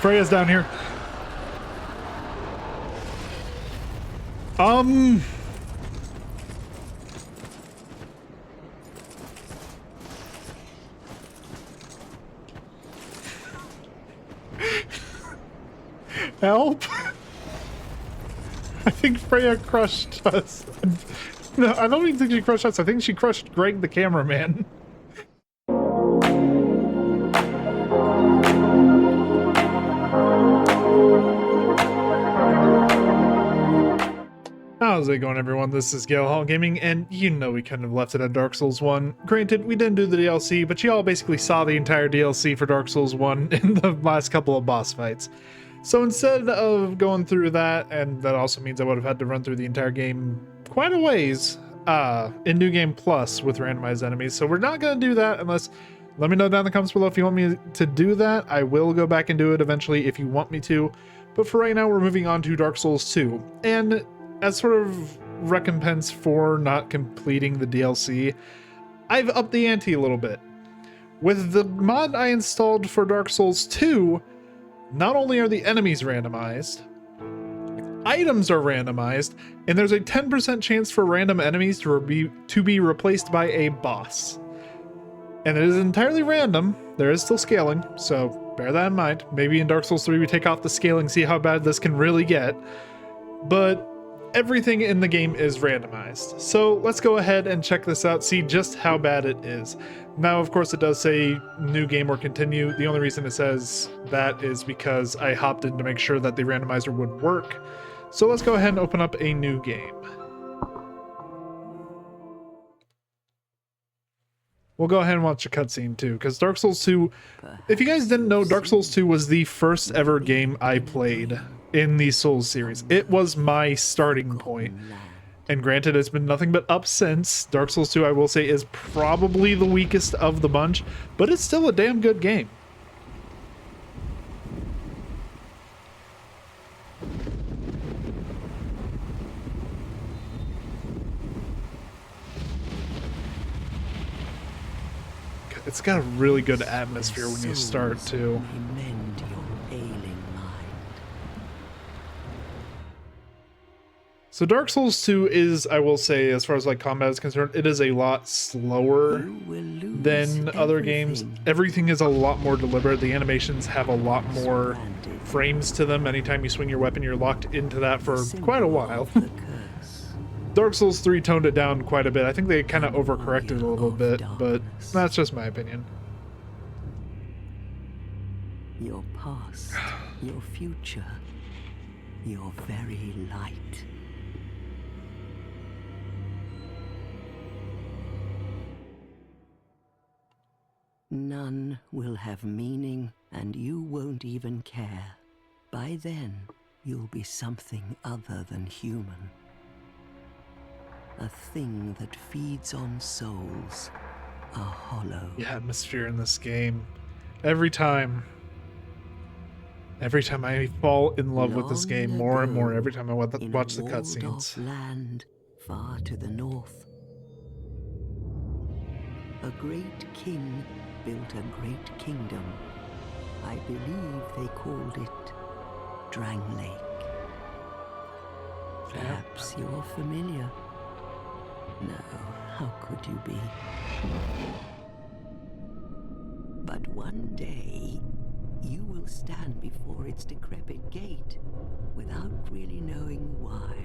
Freya's down here. Help! I think Freya crushed us. No, I don't even think she crushed us. I think she crushed Greg the cameraman. How's it going, everyone? This is Gale Hall Gaming, and you know we kind of left it at Dark Souls 1. Granted, we didn't do the DLC, but you all basically saw the entire DLC for Dark Souls 1 in the last couple of boss fights. So instead of going through that, and that also means I would have had to run through the entire game quite a ways in New Game Plus with randomized enemies. So we're not going to do that unless... Let me know down in the comments below if you want me to do that. I will go back and do it eventually if you want me to. But for right now, we're moving on to Dark Souls 2. And as sort of recompense for not completing the DLC, I've upped the ante a little bit. With the mod I installed for Dark Souls 2, not only are the enemies randomized, items are randomized, and there's a 10% chance for random enemies to be replaced by a boss. And it is entirely random. There is still scaling, so bear that in mind. Maybe in Dark Souls 3 we take off the scaling, see how bad this can really get. But everything in the game is randomized. So let's go ahead and check this out, see just how bad it is. Now, of course, it does say new game or continue. The only reason it says that is because I hopped in to make sure that the randomizer would work. So let's go ahead and open up a new game. We'll go ahead and watch a cutscene too, because Dark Souls 2, if you guys didn't know, Dark Souls 2 was the first ever game I played in the Souls series. It was my starting point. And granted, it's been nothing but up since. Dark Souls 2, I will say, is probably the weakest of the bunch, but it's still a damn good game. It's got a really good atmosphere when you start, too. So Dark Souls 2 is, I will say, as far as like combat is concerned, it is a lot slower than other games. Everything is a lot more deliberate. The animations have a lot more frames to them. Anytime you swing your weapon, you're locked into that for quite a while. Dark Souls 3 toned it down quite a bit. I think they kind of overcorrected a little bit, but that's just my opinion. Your past, your future, your very light. None will have meaning, and you won't even care. By then, you'll be something other than human. A thing that feeds on souls, a hollow. The atmosphere in this game. Every time I fall in love with this game more and more, every time I watch the cutscenes. Land far to the north, a great king built a great kingdom. I believe they called it Drangleic. Perhaps you're familiar. No, how could you be? But one day, you will stand before its decrepit gate without really knowing why.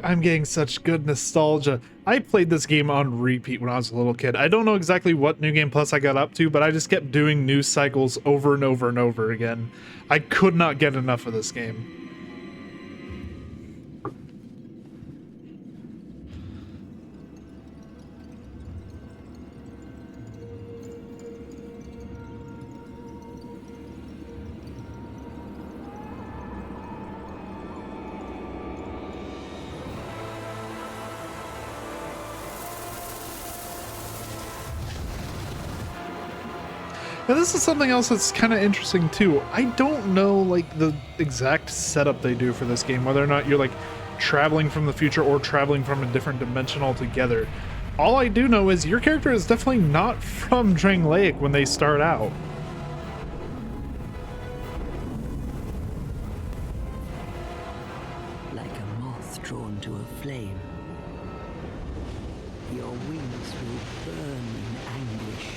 I'm getting such good nostalgia. I played this game on repeat when I was a little kid. I don't know exactly what New Game Plus I got up to, but I just kept doing news cycles over and over and over again. I could not get enough of this game. And this is something else that's kind of interesting too. I don't know like the exact setup they do for this game, whether or not you're like traveling from the future or traveling from a different dimension altogether. All I do know is your character is definitely not from Drangleic when they start out. Like a moth drawn to a flame, your wings will burn in anguish.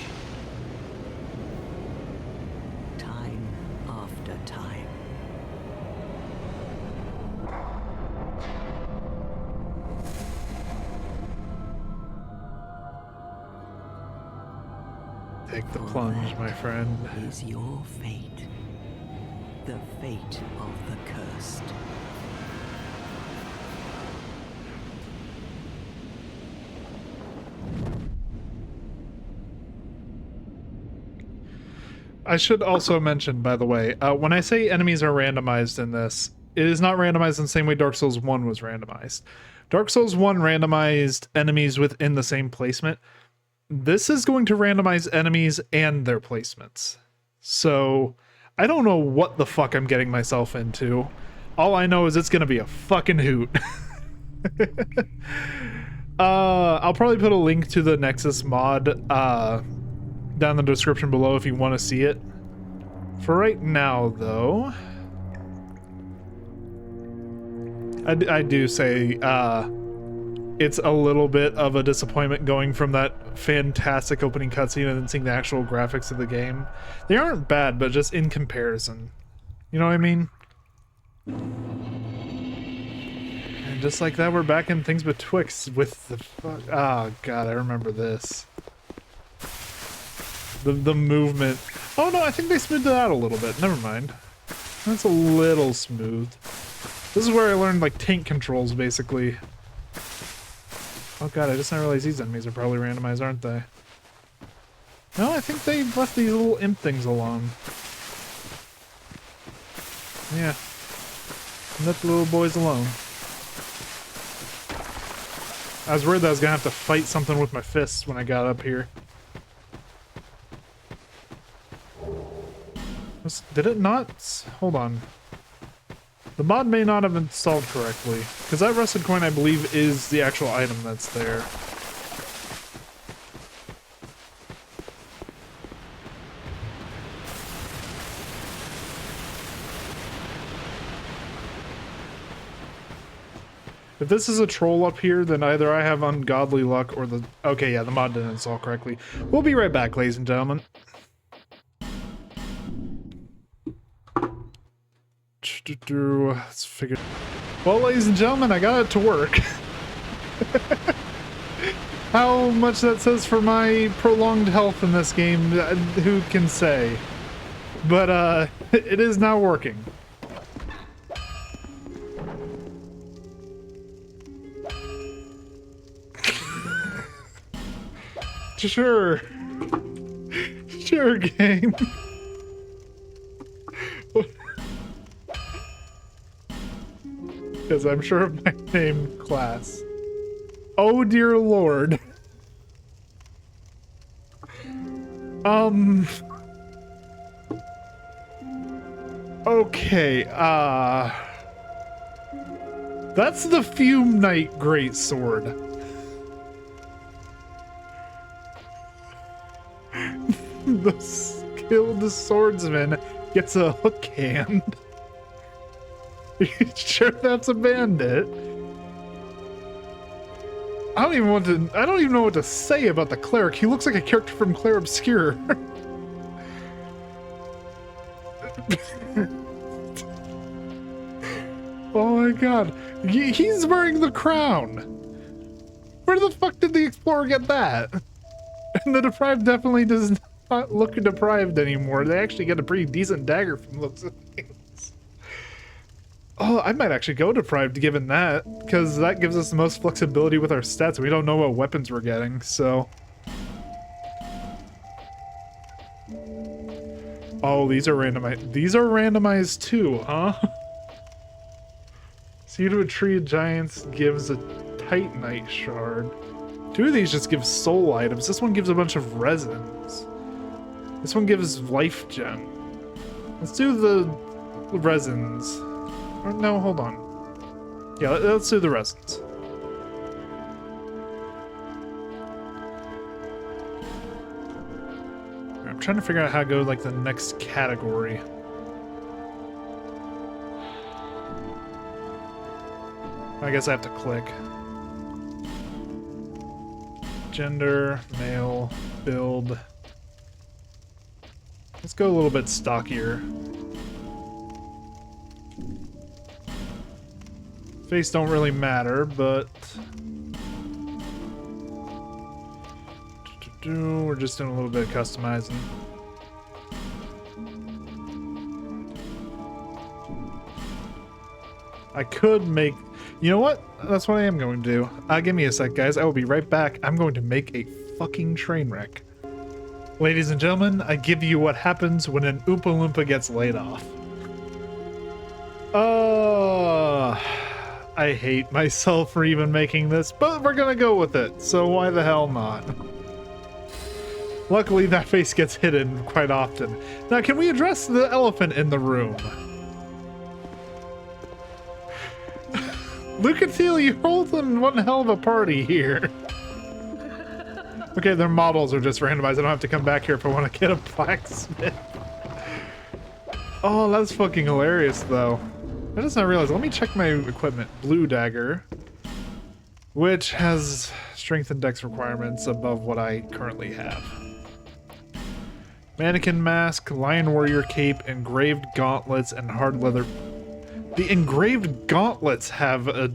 Time after time. Take the plunge, my friend. Is your fate. The fate of the cursed. I should also mention, by the way, when I say enemies are randomized in this, it is not randomized in the same way Dark Souls 1 was randomized. Dark Souls 1 randomized enemies within the same placement. This is going to randomize enemies and their placements. So, I don't know what the fuck I'm getting myself into. All I know is it's gonna be a fucking hoot. I'll probably put a link to the Nexus mod down in the description below if you want to see it. For right now, though, I do say it's a little bit of a disappointment going from that fantastic opening cutscene and then seeing the actual graphics of the game. They aren't bad, but just in comparison. You know what I mean? And just like that, we're back in things betwixt with the... Oh, God, I remember this. The movement. Oh, no, I think they smoothed it out a little bit. Never mind. That's a little smooth. This is where I learned, like, tank controls, basically. Oh god, I just now realized these enemies are probably randomized, aren't they? No, I think they left these little imp things alone. Yeah. Let the little boys alone. I was worried that I was gonna have to fight something with my fists when I got up here. Did it not? Hold on. The mod may not have been installed correctly, because that rusted coin, I believe, is the actual item that's there. If this is a troll up here, then either I have ungodly luck or the... Okay, yeah, the mod didn't install correctly. We'll be right back, ladies and gentlemen. Let's figure... Well, ladies and gentlemen, I got it to work. How much that says for my prolonged health in this game, who can say? But, it is now working. Sure. Sure, game. Because I'm sure of my name, class. Oh dear lord. Okay, that's the Fume Knight Greatsword. The skilled swordsman gets a hook hand. You sure that's a bandit? I don't even know what to say about the cleric. He looks like a character from Claire Obscure. Oh my god. He's wearing the crown. Where the fuck did the explorer get that? And the deprived definitely does not look deprived anymore. They actually get a pretty decent dagger from the looks of things. Oh, I might actually go deprived given that, because that gives us the most flexibility with our stats. We don't know what weapons we're getting, so... Oh, these are randomized. These are randomized too, huh? Seed of a Tree of Giants gives a Titanite shard. Two of these just give soul items. This one gives a bunch of resins. This one gives life gem. Let's do the resins. Or no, hold on. Yeah, let's do the resins. I'm trying to figure out how to go like the next category. I guess I have to click. Gender, male, build. Let's go a little bit stockier. Face don't really matter, but we're just doing a little bit of customizing. I could make... You know what? That's what I am going to do. Give me a sec, guys. I will be right back. I'm going to make a fucking train wreck. Ladies and gentlemen, I give you what happens when an Oompa Loompa gets laid off. I hate myself for even making this, but we're gonna go with it, so why the hell not? Luckily, that face gets hidden quite often. Now, can we address the elephant in the room? Look at Theo, you're holding one hell of a party here. Okay, their models are just randomized. I don't have to come back here if I want to get a blacksmith. Oh, that's fucking hilarious, though. I just not realize. Let me check my equipment. Blue dagger, which has strength and dex requirements above what I currently have. Mannequin mask, lion warrior cape, engraved gauntlets, and hard leather. The engraved gauntlets have a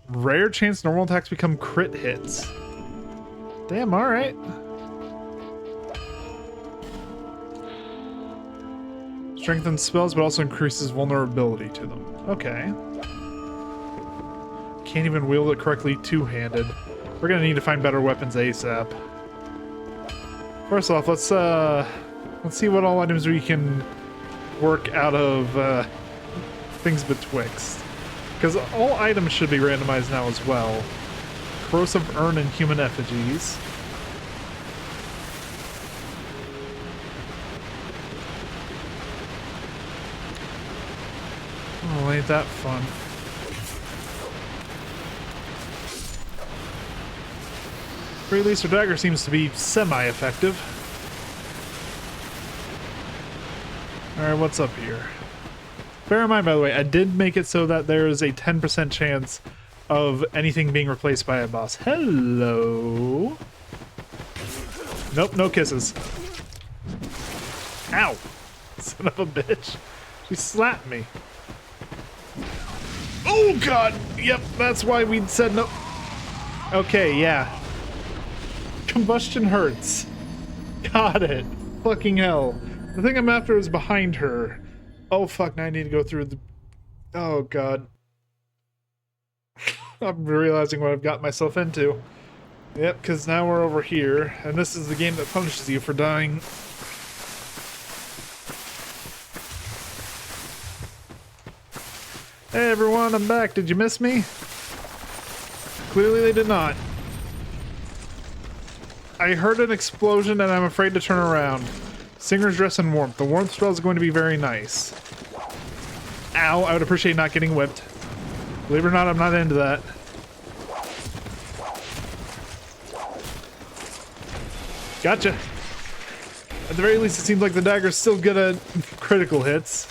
rare chance normal attacks become crit hits. Damn, alright. Strengthens spells, but also increases vulnerability to them. Okay. Can't even wield it correctly two-handed. We're gonna need to find better weapons ASAP. First off, let's see what all items we can work out of things betwixt. Because all items should be randomized now as well. Corrosive urn and human effigies. Oh, ain't that fun. Or at least her dagger seems to be semi-effective. Alright, what's up here? Bear in mind, by the way, I did make it so that there is a 10% chance of anything being replaced by a boss. Hello? Nope, no kisses. Ow! Son of a bitch. She slapped me. Oh god! Yep, that's why we said no. Okay, yeah. Combustion hurts. Got it. Fucking hell. The thing I'm after is behind her. Oh fuck, now I need to go through the... Oh god. I'm realizing what I've got myself into. Yep, because now we're over here, and this is the game that punishes you for dying. Hey everyone, I'm back. Did you miss me? Clearly they did not. I heard an explosion and I'm afraid to turn around. Singer's dress in warmth. The warmth spell is going to be very nice. Ow, I would appreciate not getting whipped. Believe it or not, I'm not into that. Gotcha. At the very least, it seems like the dagger's still good at critical hits.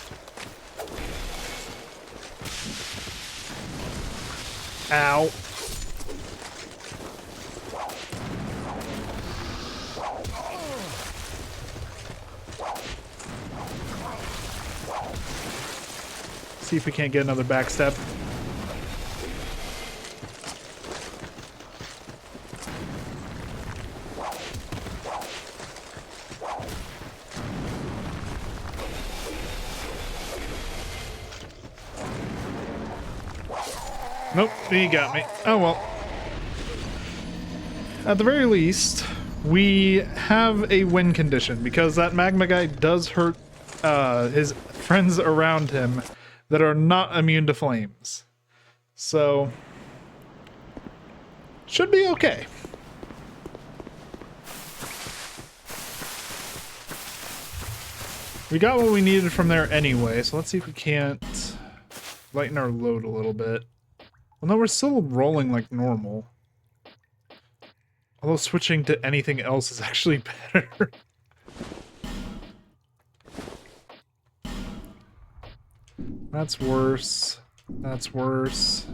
Ow. See if we can't get another backstep. Nope, he got me. Oh well. At the very least, we have a win condition because that magma guy does hurt his friends around him that are not immune to flames. So, should be okay. We got what we needed from there anyway, so let's see if we can't lighten our load a little bit. Well, no, we're still rolling like normal. Although switching to anything else is actually better. That's worse. That's worse.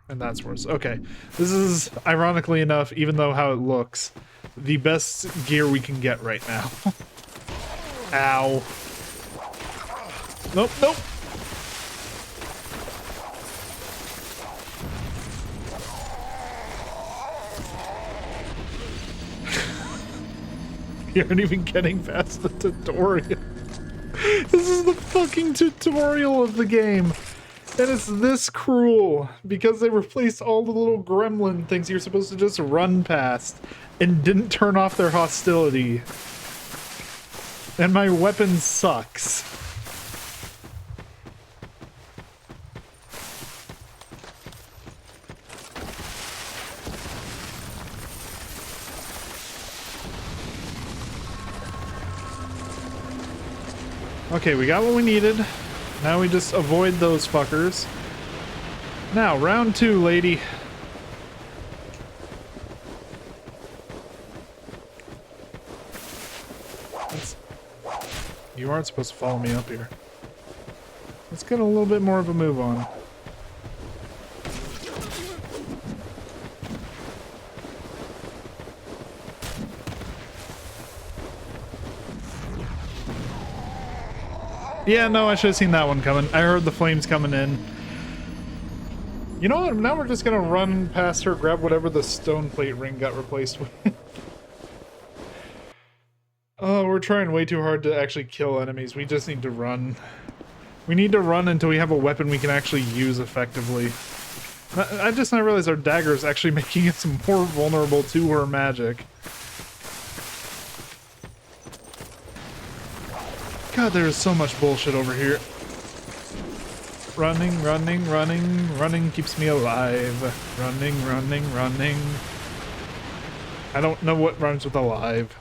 And that's worse. Okay. This is, ironically enough, even though how it looks, the best gear we can get right now. Ow. Nope, nope. You aren't even getting past the tutorial. This is the fucking tutorial of the game. And it's this cruel because they replaced all the little gremlin things you're supposed to just run past and didn't turn off their hostility. And my weapon sucks. Okay, we got what we needed. Now we just avoid those fuckers. Now, round 2, lady. You aren't supposed to follow me up here. Let's get a little bit more of a move on. Yeah, no, I should have seen that one coming. I heard the flames coming in. You know what? Now we're just gonna run past her, grab whatever the stone plate ring got replaced with. Oh, we're trying way too hard to actually kill enemies. We just need to run. We need to run until we have a weapon we can actually use effectively. I just now realized our dagger is actually making us more vulnerable to her magic. God, there is so much bullshit over here. Running, running, running, running keeps me alive. Running, running, running. I don't know what rhymes with alive.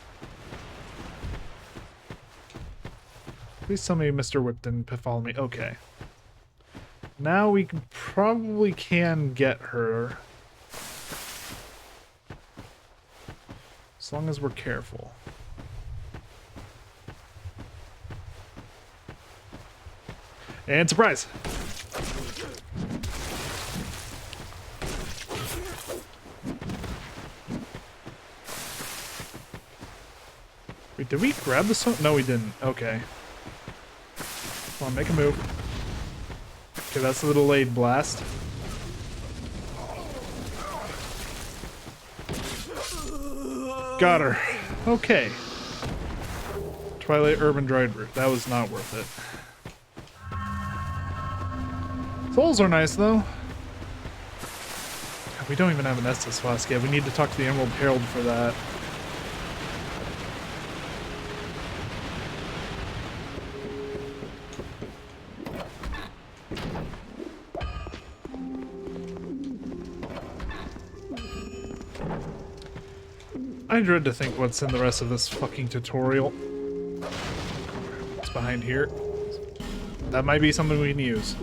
Please tell me Mr. Whip didn't follow me. Okay. Now we probably can get her. As long as we're careful. And surprise! Wait, did we grab the stone? No, we didn't. Okay. Come on, make a move. Okay, that's a little delayed blast. Got her. Okay. Twilight Urban Dried Root. That was not worth it. Souls are nice, though. God, we don't even have an Estus Flask yet. We need to talk to the Emerald Herald for that. I dread to think what's in the rest of this fucking tutorial. What's behind here? That might be something we can use.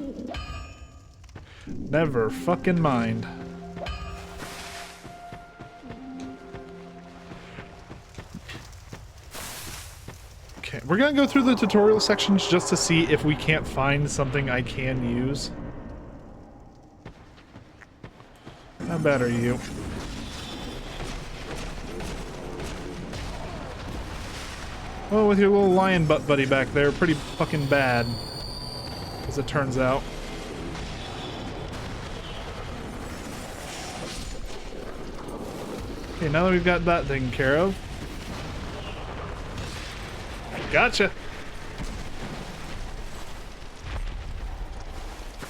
Never fucking mind. Okay, we're gonna go through the tutorial sections just to see if we can't find something I can use. How bad are you? Oh, with your little lion butt buddy back there, pretty fucking bad, as it turns out. Okay, now that we've got that taken care of. Gotcha!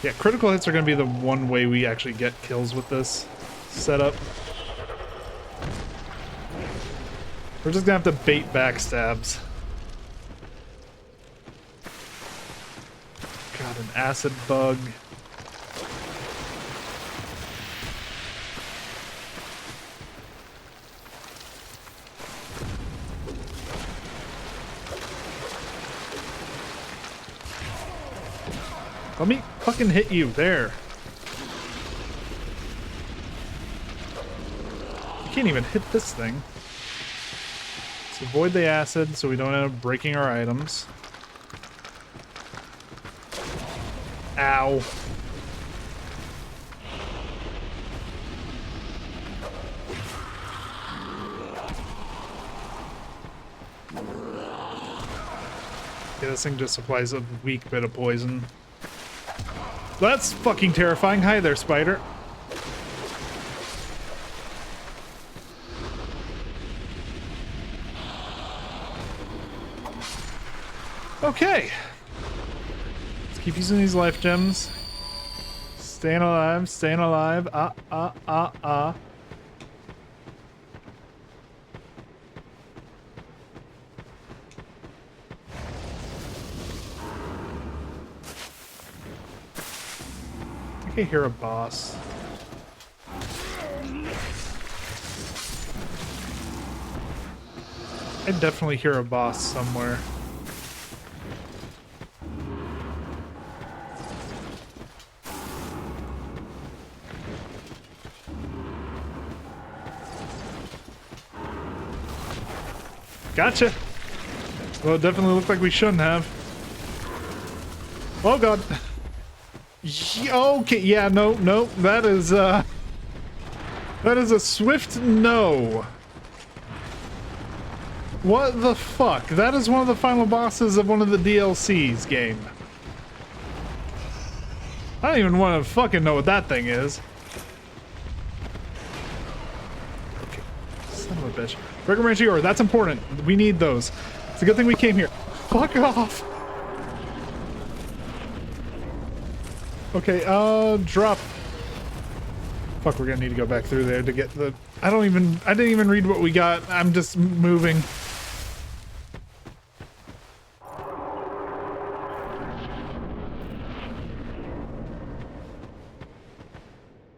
Yeah, critical hits are going to be the one way we actually get kills with this setup. We're just going to have to bait backstabs. God, an acid bug. Let me fucking hit you. There. You can't even hit this thing. Let's avoid the acid so we don't end up breaking our items. Ow. Okay, this thing just applies a weak bit of poison. That's fucking terrifying. Hi there, spider. Okay. Let's keep using these life gems. Staying alive, staying alive. I can hear a boss. I definitely hear a boss somewhere. Gotcha. Well, it definitely looked like we shouldn't have. Oh god. Okay, yeah, no, that is a swift no. What the fuck? That is one of the final bosses of one of the DLCs game. I don't even want to fucking know what that thing is. Okay, son of a bitch. Randomizer ore, that's important. We need those. It's a good thing we came here. Fuck off. Okay, drop. Fuck, we're gonna need to go back through there to get the... I didn't even read what we got. I'm just moving.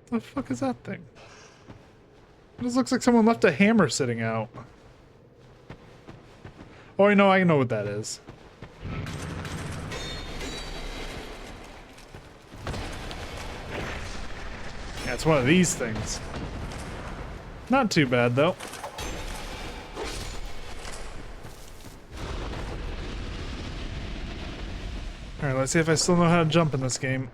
What the fuck is that thing? This looks like someone left a hammer sitting out. Oh, I know what that is. Yeah, it's one of these things. Not too bad, though. Alright, let's see if I still know how to jump in this game.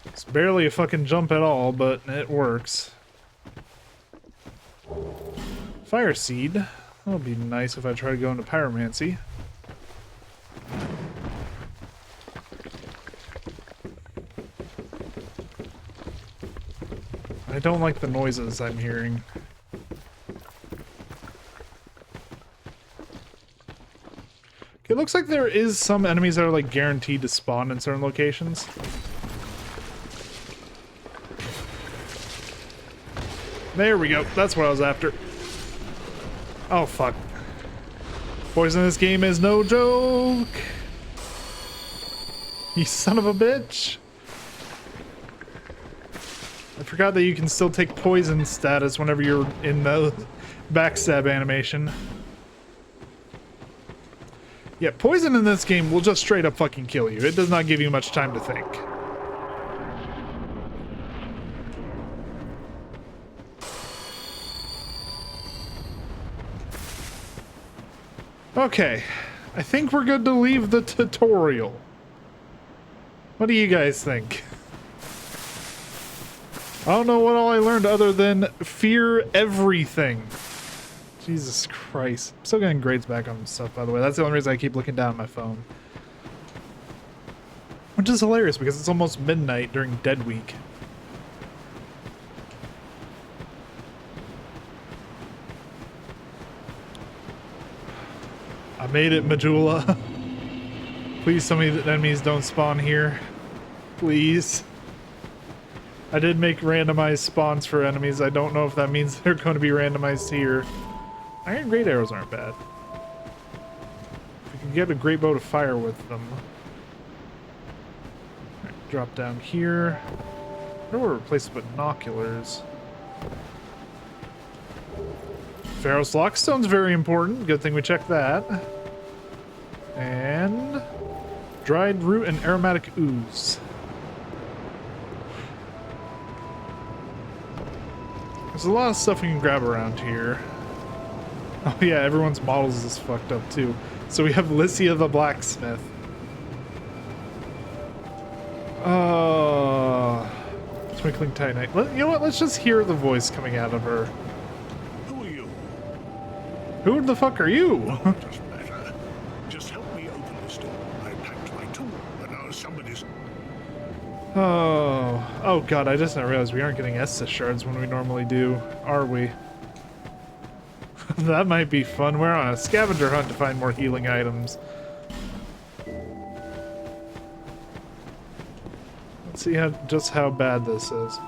It's barely a fucking jump at all, but it works. Fire seed. That would be nice if I try to go into pyromancy. I don't like the noises I'm hearing. It looks like there is some enemies that are like guaranteed to spawn in certain locations. There we go. That's what I was after. Oh, fuck. Poison in this game is no joke. You son of a bitch. I forgot that you can still take poison status whenever you're in the backstab animation. Yeah, poison in this game will just straight up fucking kill you. It does not give you much time to think. Okay, I think we're good to leave the tutorial. What do you guys think? I don't know what all I learned other than fear everything. Jesus Christ. I'm still getting grades back on stuff, by the way. That's the only reason I keep looking down at my phone. Which is hilarious because it's almost midnight during Dead Week. I made it, Majula. Please tell me that enemies don't spawn here. Please. I did make randomized spawns for enemies. I don't know if that means they're going to be randomized here. Iron great arrows aren't bad. We can get a great bow to fire with them. Right, drop down here. Where do we replace it with binoculars? Pharaoh's Lockstone's very important. Good thing we checked that. And dried root and aromatic ooze. There's a lot of stuff we can grab around here. Oh yeah, everyone's models is fucked up too. So we have Lycia the blacksmith. Twinkling Titanite. You know what? Let's just hear the voice coming out of her. Who are you? Who the fuck are you? Doesn't matter. Just help me open this door. I packed my tool, but now somebody's... Oh god, I just didn't realize we aren't getting Estus shards when we normally do, are we? That might be fun. We're on a scavenger hunt to find more healing items. Let's see just how bad this is.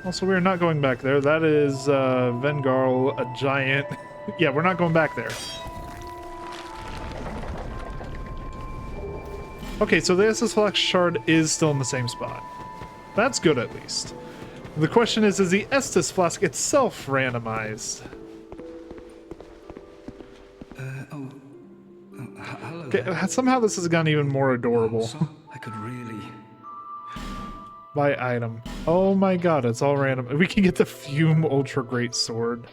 Also, we're not going back there. That is Vengarl, a giant. Yeah, we're not going back there. Okay, so the Estus Flax shard is still in the same spot. That's good, at least. The question is the Estus Flask itself randomized? Hello. Okay, somehow this has gotten even more adorable. So I could really... By item. Oh my god, it's all random. We can get the Fume Ultra Great Sword.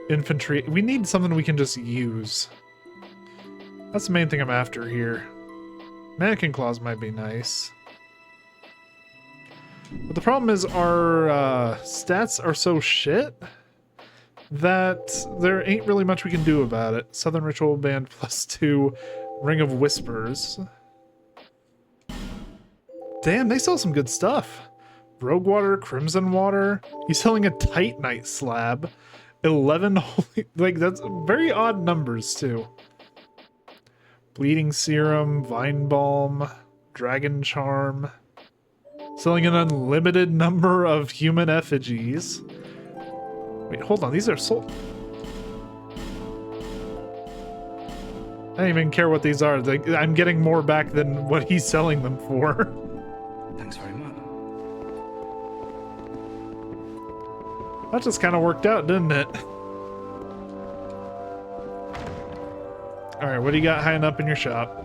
Infantry. We need something we can just use. That's the main thing I'm after here. Mannequin Claws might be nice. But the problem is our stats are so shit that there ain't really much we can do about it. Southern Ritual Band +2, Ring of Whispers. Damn, they sell some good stuff. Rogue Water, Crimson Water. He's selling a Titanite slab. 11 holy... Like, that's very odd numbers, too. Bleeding Serum, Vine Balm, Dragon Charm. Selling an unlimited number of human effigies. Wait, hold on, these are sold. I don't even care what these are. I'm getting more back than what he's selling them for. Thanks very much. That just kind of worked out, didn't it? Alright, what do you got hiding up in your shop?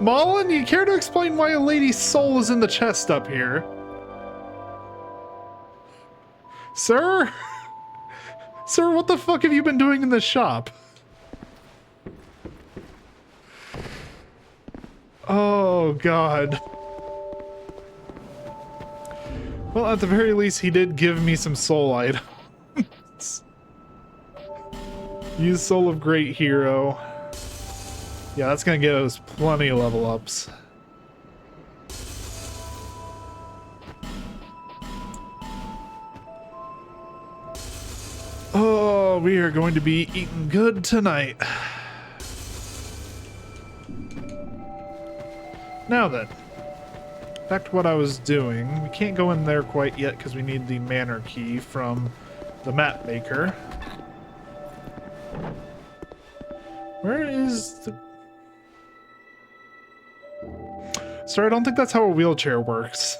Mullen, you care to explain why a lady's soul is in the chest up here? Sir? Sir, what the fuck have you been doing in this shop? Oh, God. Well, at the very least, he did give me some soul items. Use Soul of Great Hero. Yeah, that's gonna get us plenty of level ups. Oh, we are going to be eating good tonight. Now then, back to what I was doing. We can't go in there quite yet because we need the manor key from the map maker. Where is the... Sorry, I don't think that's how a wheelchair works.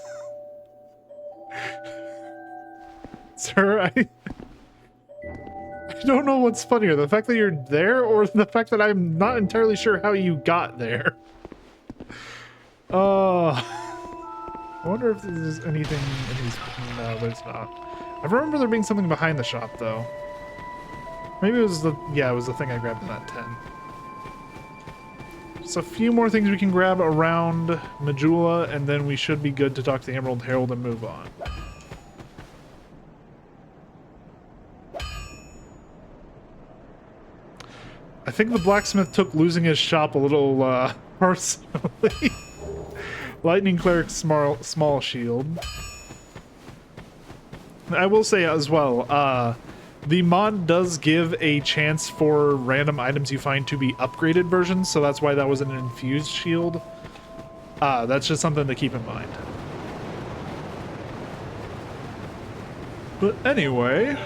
Sir, I don't know what's funnier, the fact that you're there or the fact that I'm not entirely sure how you got there. I wonder if there's anything in these... No, there's not. I remember there being something behind the shop, though. Maybe it was the... Yeah, it was the thing I grabbed in that 10. Just a few more things we can grab around Majula, and then we should be good to talk to the Emerald Herald and move on. I think the blacksmith took losing his shop a little, personally. Lightning Cleric small shield. I will say as well, the mod does give a chance for random items you find to be upgraded versions, so that's why that was an infused shield. That's just something to keep in mind. But anyway,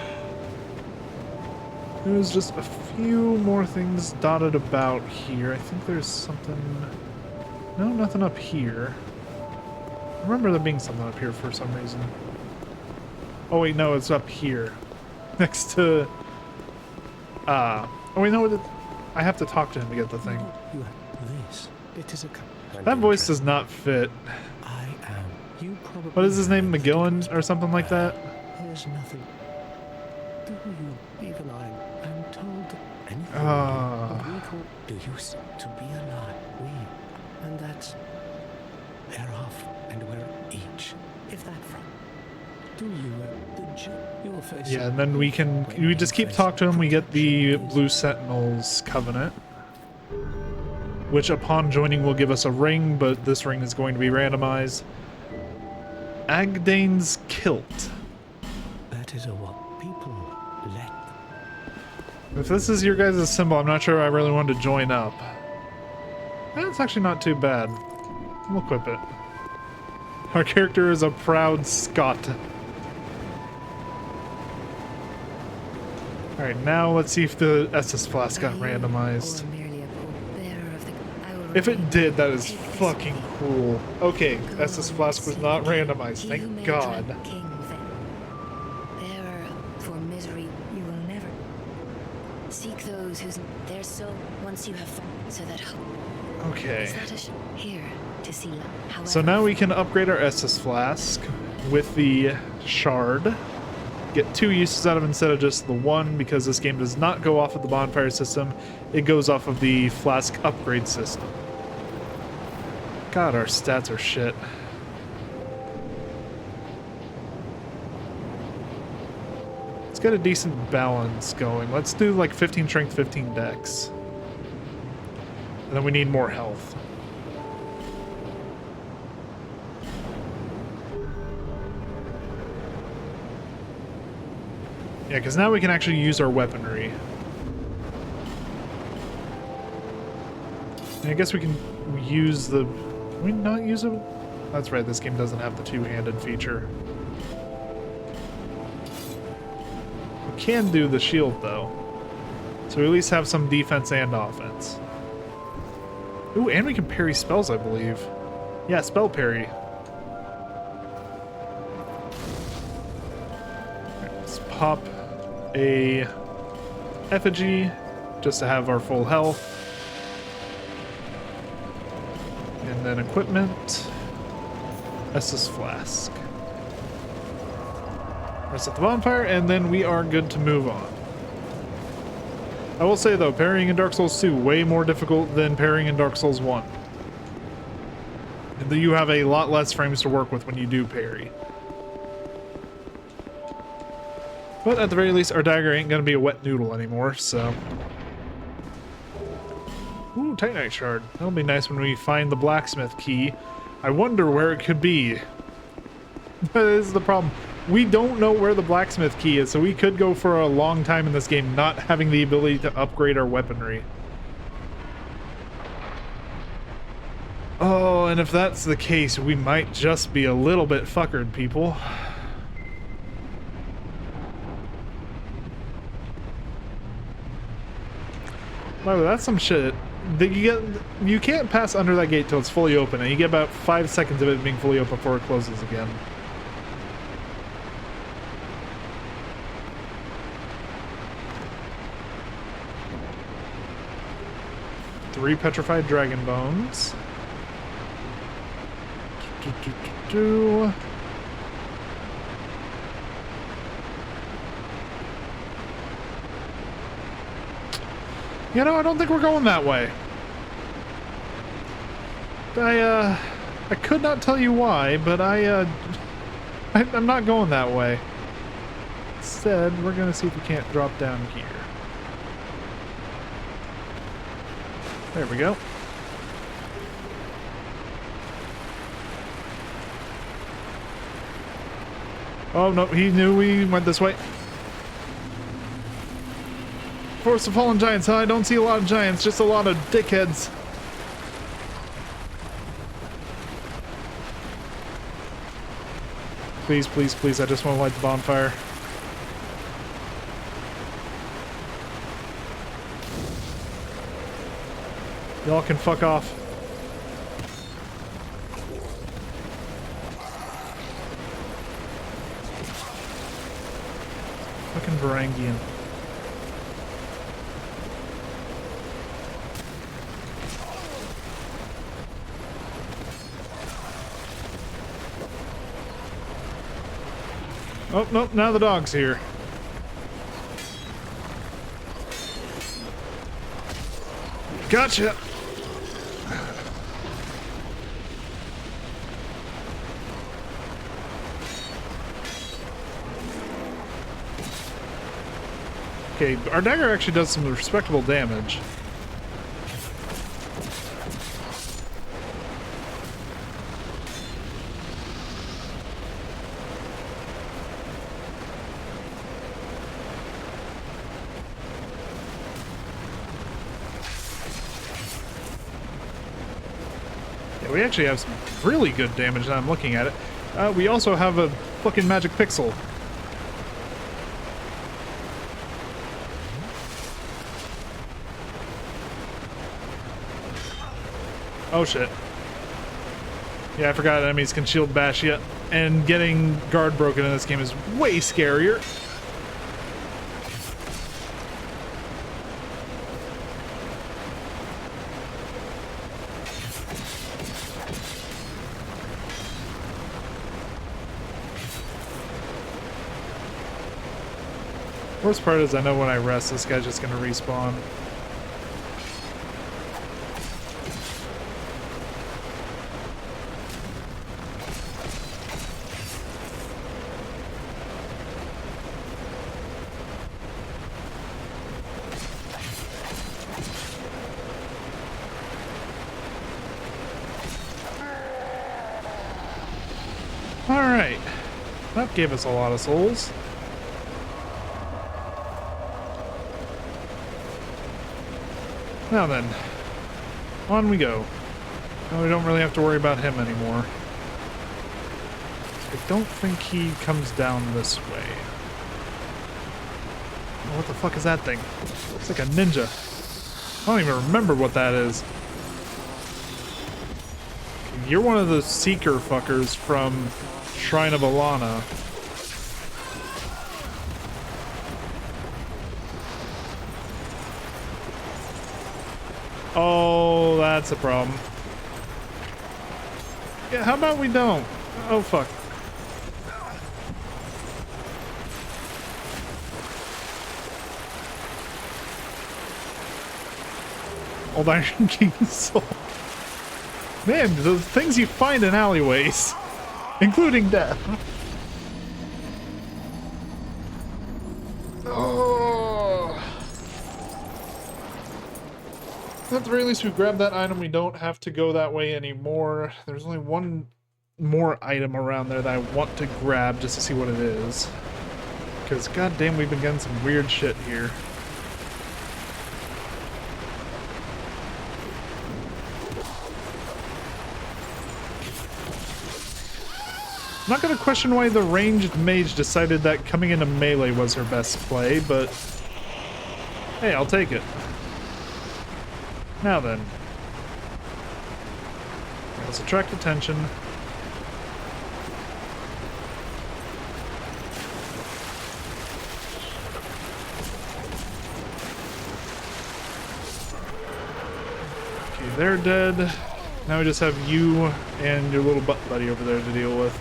there's just a few more things dotted about here. I think there's something... No, nothing up here. I remember there being something up here for some reason. Oh wait, no, it's up here. next to... oh, wait, no, I have to talk to him to get the thing. You have this. It is a That voice does not fit. I am. You probably. What is his name? McGillen or something like that? There's nothing. Do you, even I, am told anything? Ah. What we call, do you seem to be alive? We, and that's thereof, and we're each. If that from. Do you, your face? Yeah, and then we just keep talking to him. We get the Blue Sentinels Covenant, which upon joining will give us a ring, but this ring is going to be randomized. Agdane's Kilt. That is a what people let. If this is your guys' symbol, I'm not sure I really wanted to join up. That's actually not too bad. We'll equip it. Our character is a proud Scot. Alright, now let's see if the SS Flask got randomized. If it did, that is fucking cool. Okay, SS Flask was not randomized, thank God. Bearer for misery you will never seek those whose their soul once you have found so that hope. Okay. Is that here to see love? So now we can upgrade our SS Flask with the Shard. Get 2 uses out of it instead of just the 1, because this game does not go off of the bonfire system. It goes off of the Flask upgrade system. God, our stats are shit. Let's get a decent balance going. Let's do like 15 strength, 15 dex. And then we need more health. Yeah, because now we can actually use our weaponry. And I guess we can use the... Can we not use it? That's right, this game doesn't have the two-handed feature. We can do the shield, though. So we at least have some defense and offense. Ooh, and we can parry spells, I believe. Yeah, spell parry. Let's pop a effigy just to have our full health, and then equipment, SS Flask, reset the bonfire, and then we are good to move on. I will say though, parrying in Dark Souls 2 way more difficult than parrying in Dark Souls 1. And you have a lot less frames to work with when you do parry. But at the very least, our dagger ain't gonna be a wet noodle anymore, so... Ooh, Titanite Shard. That'll be nice when we find the blacksmith key. I wonder where it could be. That is the problem. We don't know where the blacksmith key is, so we could go for a long time in this game not having the ability to upgrade our weaponry. Oh, and if that's the case, we might just be a little bit fuckered, people. Wow, that's some shit. You can't pass under that gate till it's fully open, and you get about 5 seconds of it being fully open before it closes again. Three petrified dragon bones. You know, I don't think we're going that way. I could not tell you why, but I'm not going that way. Instead, we're gonna see if we can't drop down here. There we go. Oh no, he knew we went this way. Forest of Fallen Giants, huh? I don't see a lot of giants, just a lot of dickheads. Please, please, please, I just want to light the bonfire. Y'all can fuck off. Fucking Varangian. Oh, nope, now the dog's here. Gotcha! Okay, our dagger actually does some respectable damage. Yeah, we actually have some really good damage now I'm looking at it. We also have a fucking magic pixel. Oh shit. Yeah, I forgot enemies can shield bash yet. And getting guard broken in this game is way scarier. Worst part is I know when I rest, this guy's just gonna respawn. Alright, that gave us a lot of souls. Now then, on we go. Now we don't really have to worry about him anymore. I don't think he comes down this way. Oh, what the fuck is that thing? It's like a ninja. I don't even remember what that is. You're one of the Seeker fuckers from Shrine of Alana. Oh, that's a problem. Yeah, how about we don't? Oh, fuck. Old Iron King's soul. Man, the things you find in alleyways, including death. Oh. At the very least, we've grabbed that item. We don't have to go that way anymore. There's only one more item around there that I want to grab just to see what it is. Because goddamn, we've been getting some weird shit here. I'm not going to question why the ranged mage decided that coming into melee was her best play, but hey, I'll take it. Now then. Let's attract attention. Okay, they're dead. Now we just have you and your little butt buddy over there to deal with.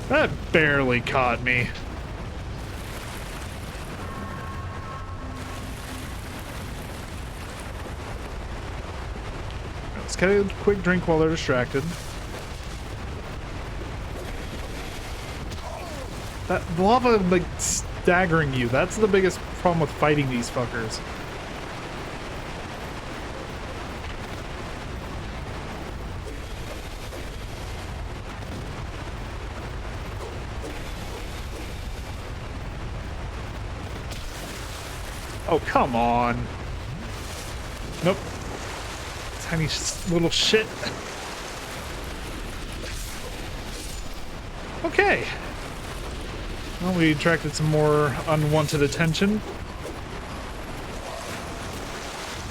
That barely caught me. Let's get a quick drink while they're distracted. That lava, like, staggering you. That's the biggest problem with fighting these fuckers. Oh, come on. Nope. Tiny little shit. Okay. Well, we attracted some more unwanted attention.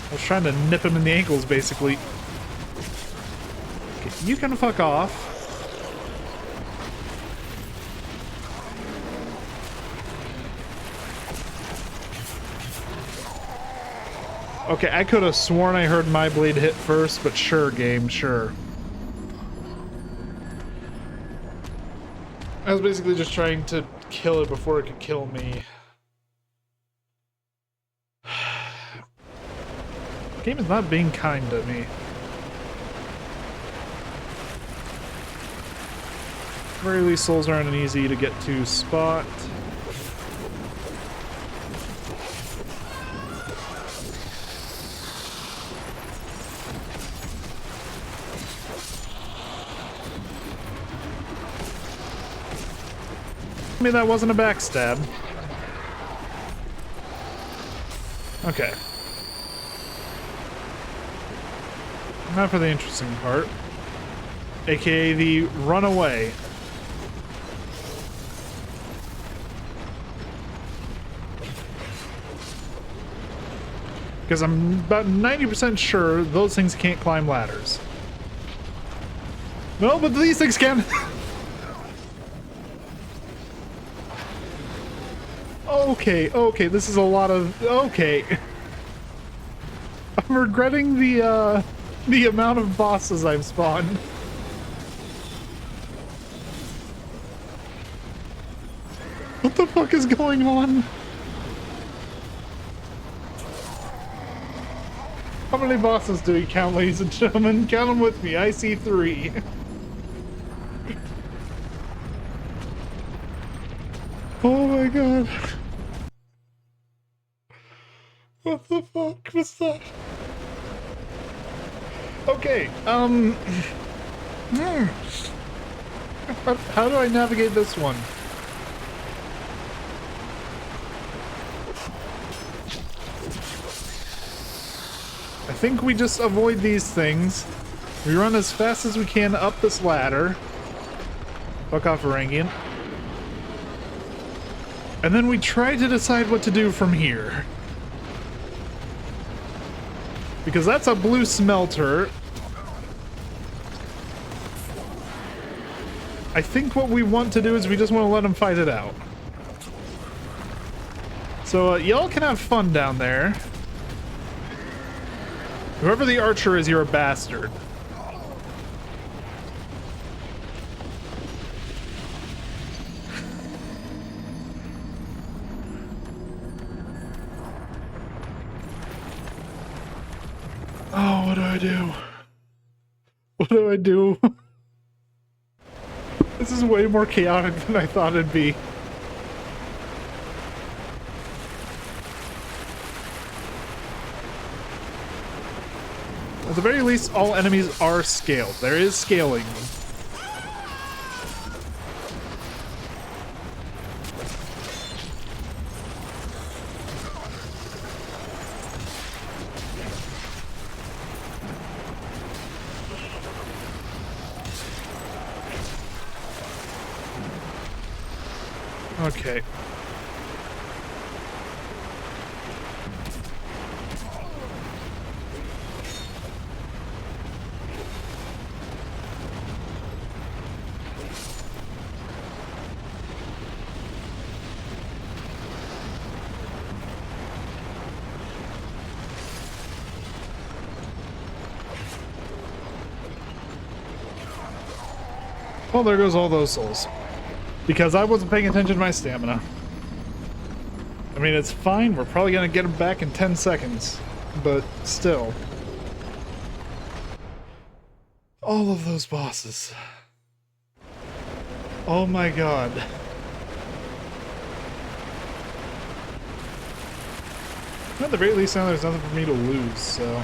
I was trying to nip him in the ankles, basically. Okay, you can fuck off. Okay, I could have sworn I heard my blade hit first, but sure, game, sure. I was basically just trying to kill it before it could kill me. The game is not being kind to me. At the very least, souls aren't an easy to get to spot. I mean, that wasn't a backstab. Okay. Now for the interesting part. AKA the runaway. Because I'm about 90% sure those things can't climb ladders. No, but these things can! Okay, this is a lot of... Okay. I'm regretting the amount of bosses I've spawned. What the fuck is going on? How many bosses do we count, ladies and gentlemen? Count them with me. I see 3. Oh my god. What the fuck was that? Okay, how do I navigate this one? I think we just avoid these things. We run as fast as we can up this ladder. Fuck off, Varangian. And then we try to decide what to do from here. Because that's a blue smelter. I think what we want to do is we just want to let them fight it out. So y'all can have fun down there. Whoever the archer is, you're a bastard. Oh, what do I do? What do I do? This is way more chaotic than I thought it'd be. At the very least, all enemies are scaled. There is scaling. Okay. Well, there goes all those souls. Because I wasn't paying attention to my stamina. I mean, it's fine. We're probably going to get them back in 10 seconds. But still. All of those bosses. Oh my god. At the very least, now there's nothing for me to lose, so...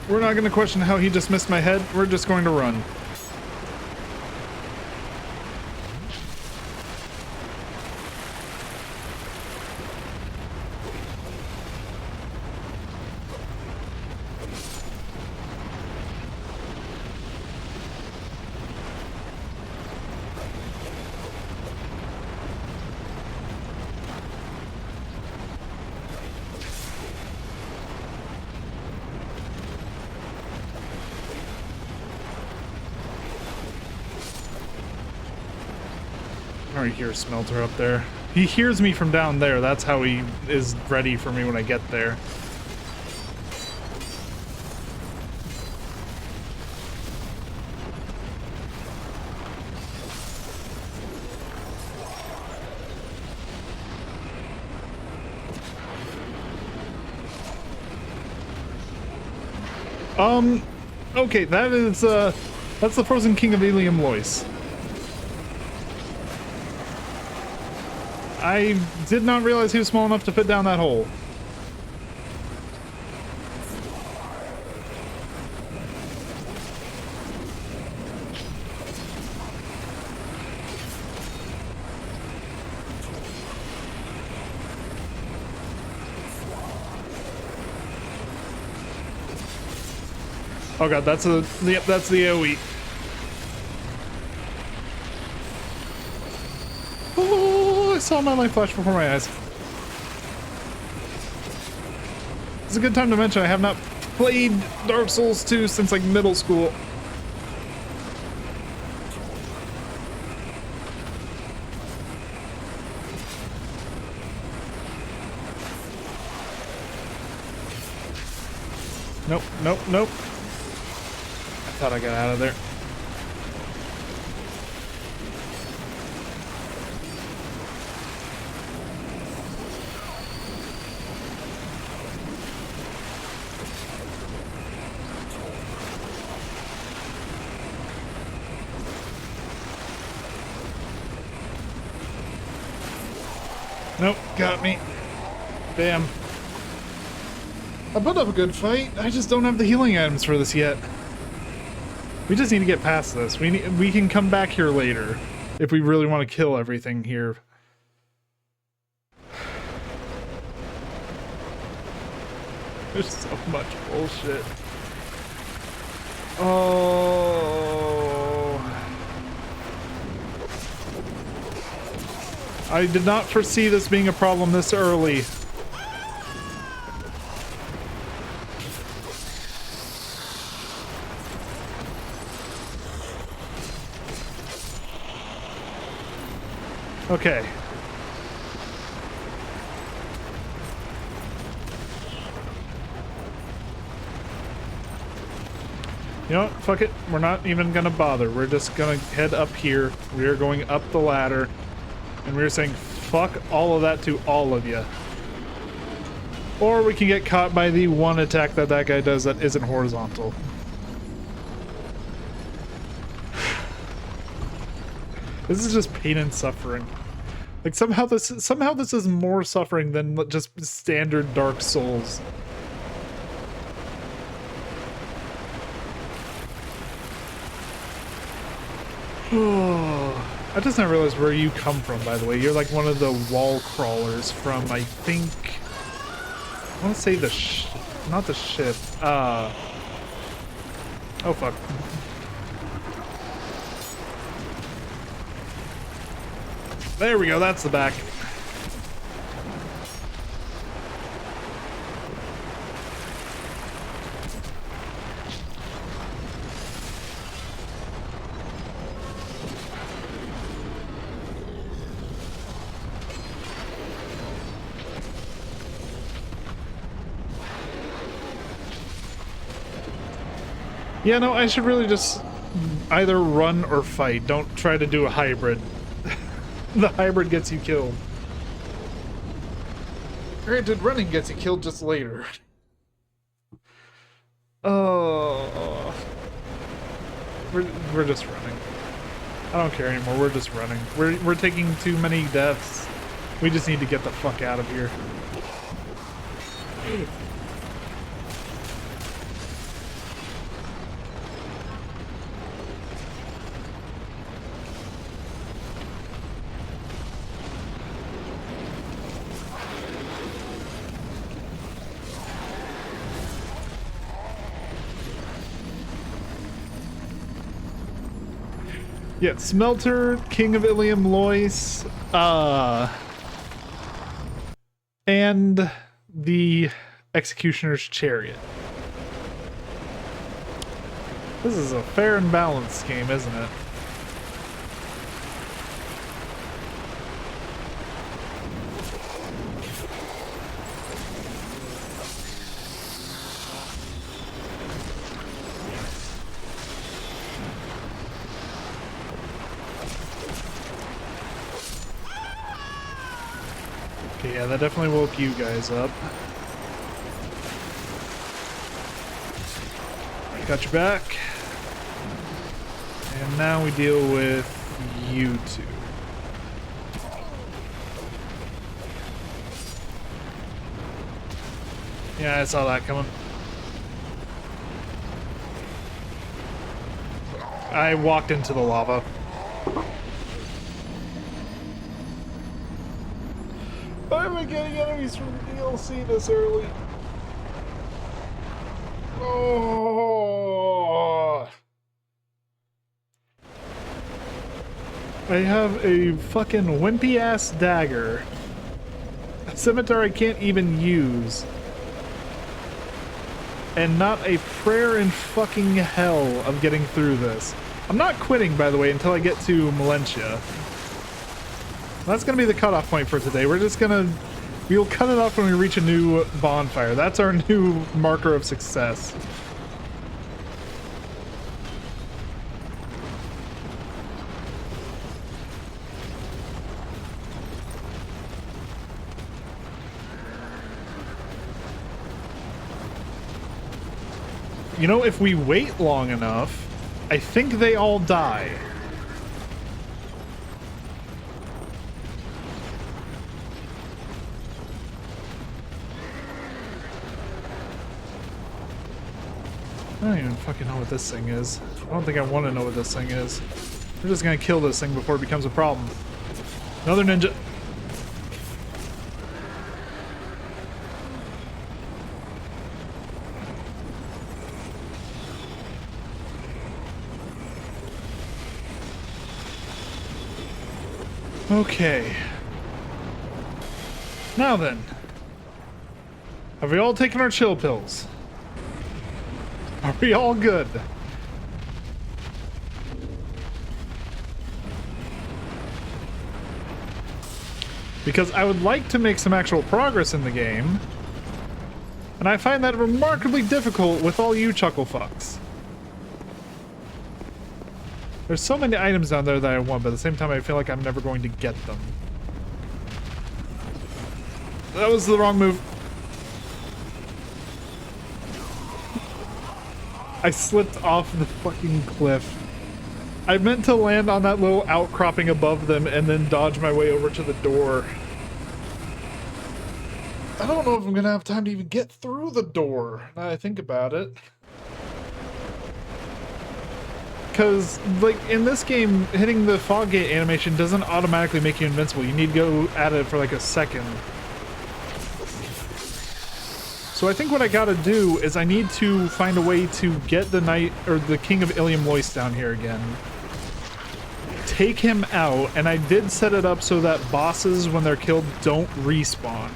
We're not going to question how he just missed my head. We're just going to run. already hear Smelter up there. He hears me from down there. That's how he is ready for me when I get there. Okay, that's the Frozen King of Ilium Lois. I did not realize he was small enough to fit down that hole. Oh god, that's the AoE. Oh, I saw my light flash before my eyes. It's a good time to mention I have not played Dark Souls 2 since like middle school. Nope, nope, nope. I thought I got out of there. Nope, got me. Damn. I put up a good fight. I just don't have the healing items for this yet. We just need to get past this. We can come back here later if we really want to kill everything here. There's so much bullshit. Oh. I did not foresee this being a problem this early. Okay. You know what? Fuck it. We're not even gonna bother. We're just gonna head up here. We are going up the ladder. And we're saying fuck all of that to all of you. Or we can get caught by the one attack that that guy does that isn't horizontal. This is just pain and suffering. Like somehow this is more suffering than just standard Dark Souls. I just not realized where you come from, by the way. You're like one of the wall crawlers from, I think, I want to say not the ship. Oh fuck. There we go, that's the back. Yeah, no, I should really just either run or fight. Don't try to do a hybrid. The hybrid gets you killed. Granted, running gets you killed just later. Oh. We're just running. I don't care anymore, we're just running. We're taking too many deaths. We just need to get the fuck out of here. Yeah, Smelter, King of Ilium Lois, and the Executioner's Chariot. This is a fair and balanced game, isn't it? Yeah, that definitely woke you guys up. Got your back. And now we deal with you two. Yeah, I saw that coming. I walked into the lava. Why am I getting enemies from DLC this early? Oh! I have a fucking wimpy ass dagger. A scimitar I can't even use. And not a prayer in fucking hell of getting through this. I'm not quitting, by the way, until I get to Melentia. That's gonna be the cutoff point for today. We'll cut it off when we reach a new bonfire. That's our new marker of success. You know, if we wait long enough, I think they all die. I don't even fucking know what this thing is. I don't think I want to know what this thing is. We're just gonna kill this thing before it becomes a problem. Another ninja. Okay. Now then. Have we all taken our chill pills? Are we all good? Because I would like to make some actual progress in the game, and I find that remarkably difficult with all you chuckle fucks. There's so many items down there that I want, but at the same time I feel like I'm never going to get them. That was the wrong move. I slipped off the fucking cliff. I meant to land on that little outcropping above them and then dodge my way over to the door. I don't know if I'm gonna have time to even get through the door, now that I think about it. Because, like, in this game, hitting the fog gate animation doesn't automatically make you invincible. You need to go at it for like a second. So I think what I gotta do is I need to find a way to get the knight, or the King of Ilium Lois down here again. Take him out, and I did set it up so that bosses, when they're killed, don't respawn.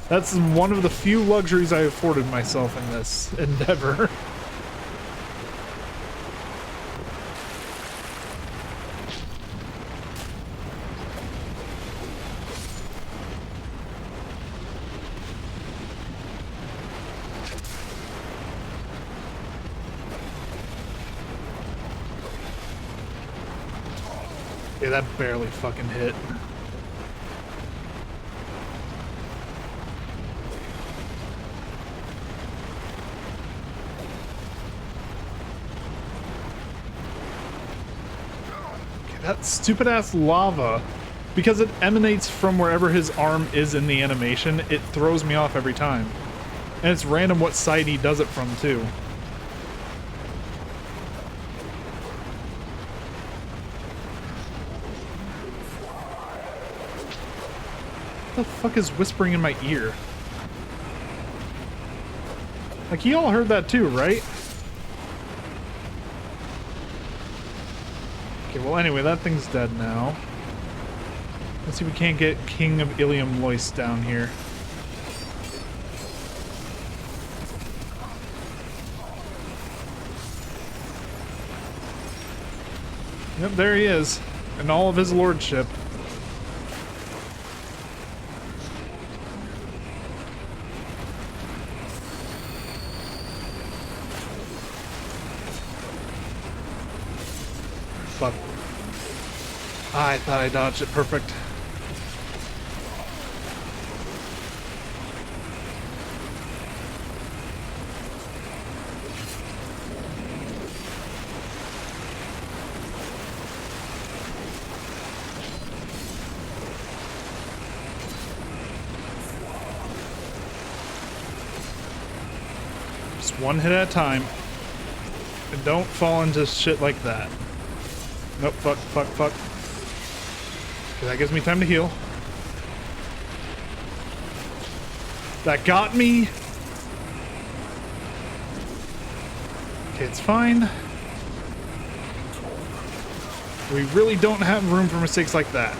That's one of the few luxuries I afforded myself in this endeavor. Yeah, that barely fucking hit. Okay, that stupid ass lava, because it emanates from wherever his arm is in the animation, it throws me off every time. And it's random what side he does it from too. What the fuck is whispering in my ear? Like, you all heard that too, right? Okay, well anyway, that thing's dead now. Let's see if we can't get King of Ilium Lois down here. Yep, there he is. In all of his lordship. Fuck. I thought I dodged it perfect. Just one hit at a time. And don't fall into shit like that. Nope, fuck, fuck, fuck. Okay, that gives me time to heal. That got me. Okay, it's fine. We really don't have room for mistakes like that.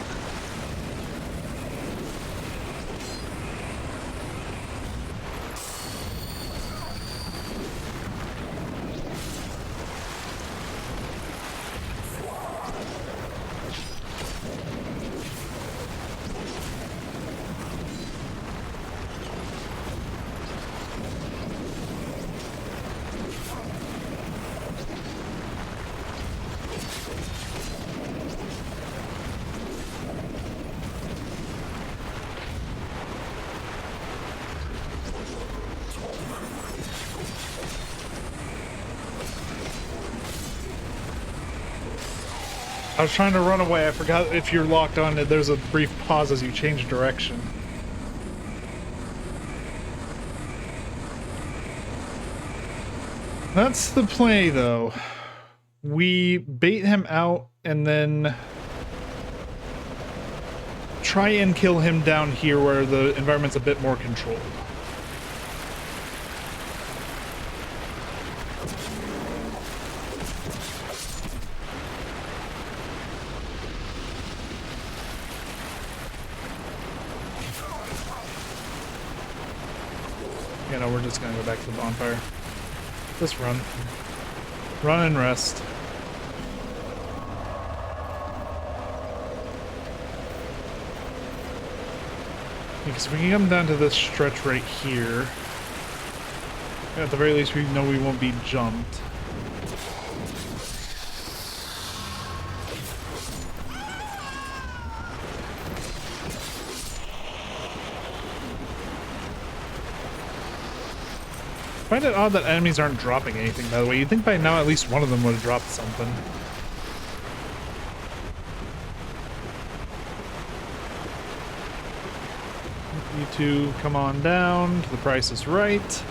I was trying to run away. I forgot if you're locked on it, there's a brief pause as you change direction. That's the play, though. We bait him out and then try and kill him down here where the environment's a bit more controlled. You know, we're just gonna go back to the bonfire. Just run. Run and rest. Because we can come down to this stretch right here. At the very least, we know we won't be jumped. I find it odd that enemies aren't dropping anything, by the way. You'd think by now at least one of them would have dropped something. You two come on down to The Price is Right.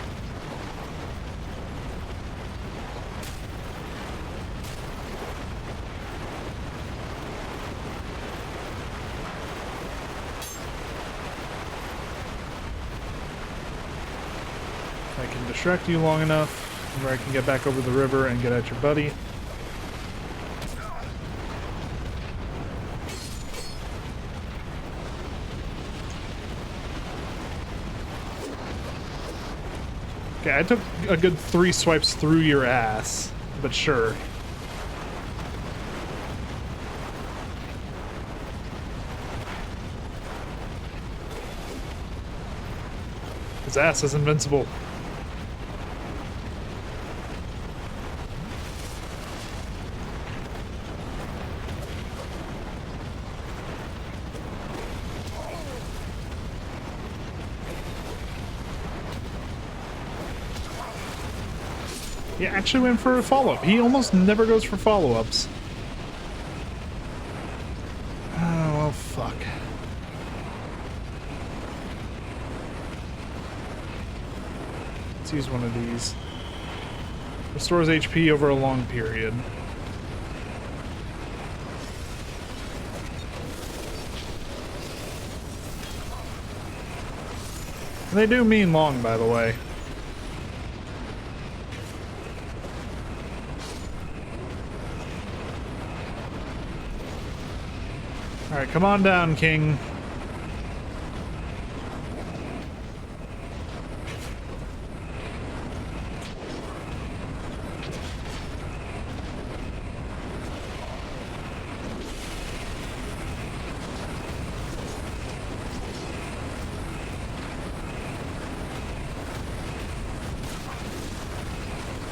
I can distract you long enough where I can get back over the river and get at your buddy. Okay, I took a good 3 swipes through your ass, but sure. His ass is invincible. He actually went for a follow-up. He almost never goes for follow-ups. Oh, well, fuck. Let's use one of these. Restores HP over a long period. And they do mean long, by the way. Alright, come on down, King.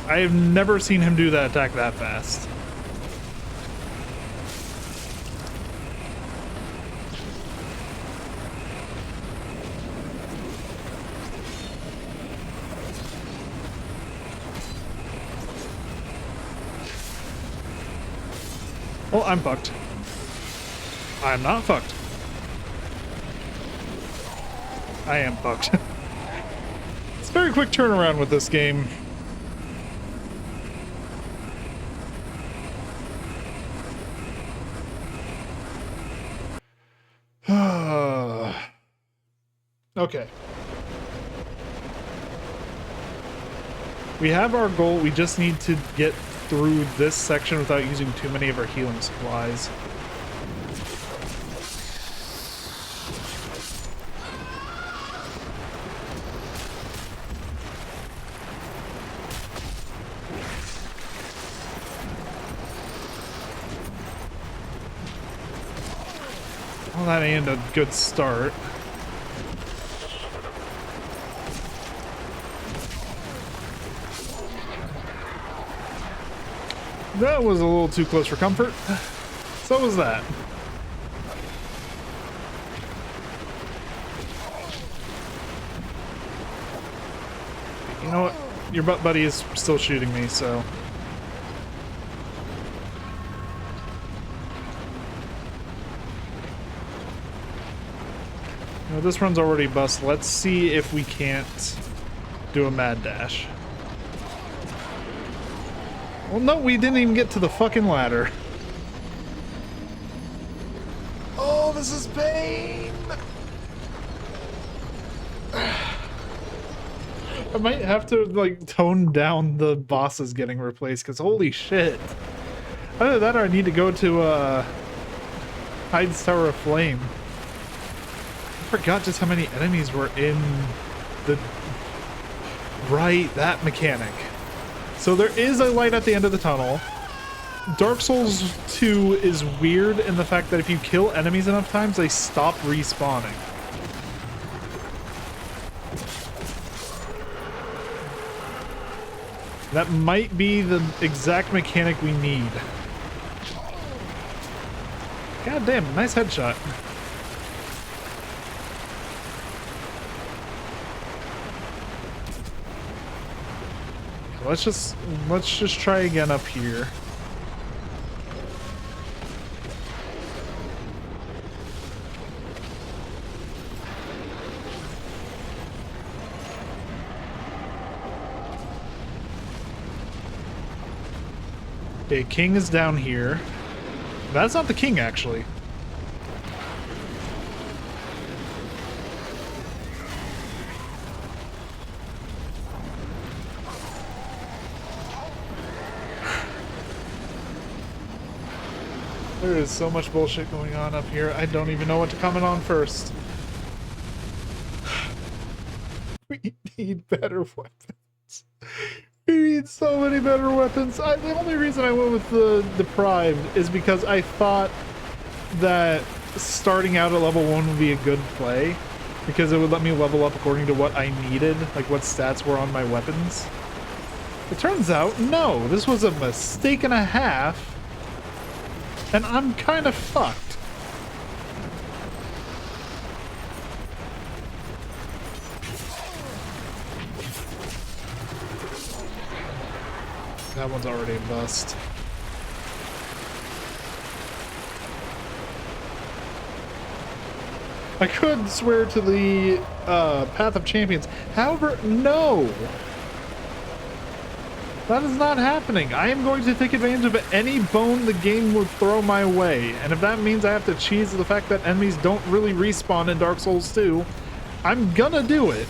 I have never seen him do that attack that fast. Well, I'm fucked. I'm not fucked. I am fucked. It's a very quick turnaround with this game. Okay. We have our goal. We just need to get through this section without using too many of our healing supplies. Well, that ain't a good start. That was a little too close for comfort. So was that. You know what? Your butt buddy is still shooting me, so... You know, this run's already bust. Let's see if we can't do a mad dash. Well, no, we didn't even get to the fucking ladder. Oh, this is pain! I might have to, like, tone down the bosses getting replaced, because holy shit. Either that or I need to go to, Hyde's Tower of Flame. I forgot just how many enemies were in the... Right, that mechanic. So there is a light at the end of the tunnel. Dark Souls 2 is weird in the fact that if you kill enemies enough times, they stop respawning. That might be the exact mechanic we need. God damn, nice headshot. Let's just try again up here. Okay, king is down here. That's not the king, actually. There is so much bullshit going on up here. I don't even know what to comment on first. We need better weapons. We need so many better weapons. The only reason I went with the Deprived is because I thought that starting out at level 1 would be a good play, because it would let me level up according to what I needed, like what stats were on my weapons. It turns out, no, this was a mistake and a half. And I'm kind of fucked. That one's already a bust. I could swear to the Path of Champions. However, no! That is not happening. I am going to take advantage of any bone the game will throw my way. And if that means I have to cheese the fact that enemies don't really respawn in Dark Souls 2, I'm gonna do it.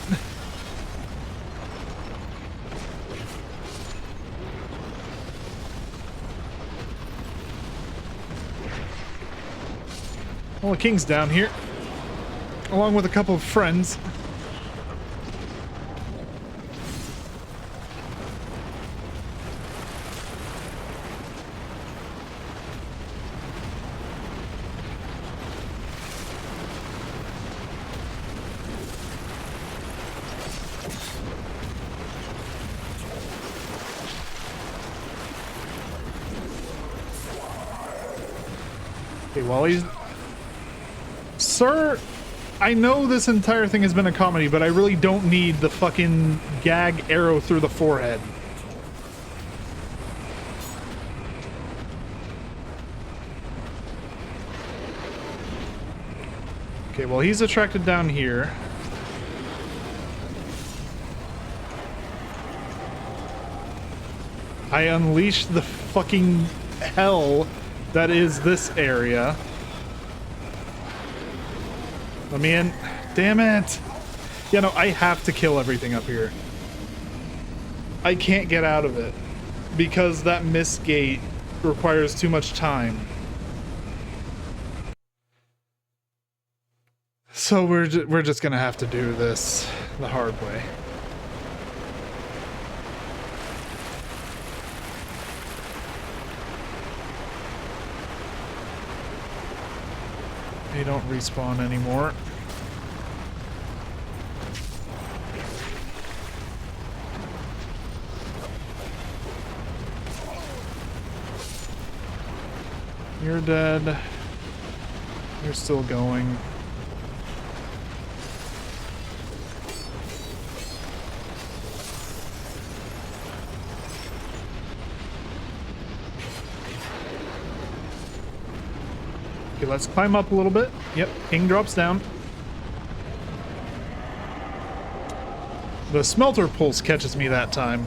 Well, the king's down here, along with a couple of friends. Okay, while he's... Sir, I know this entire thing has been a comedy, but I really don't need the fucking gag arrow through the forehead. Okay, well, he's attracted down here. I unleashed the fucking hell that is this area. Let me in. Damn it. Yeah, no, I have to kill everything up here. I can't get out of it because that missed gate requires too much time. So we're just gonna have to do this the hard way. They don't respawn anymore. You're dead. You're still going. Okay, let's climb up a little bit. Yep, king drops down. The smelter pulse catches me that time.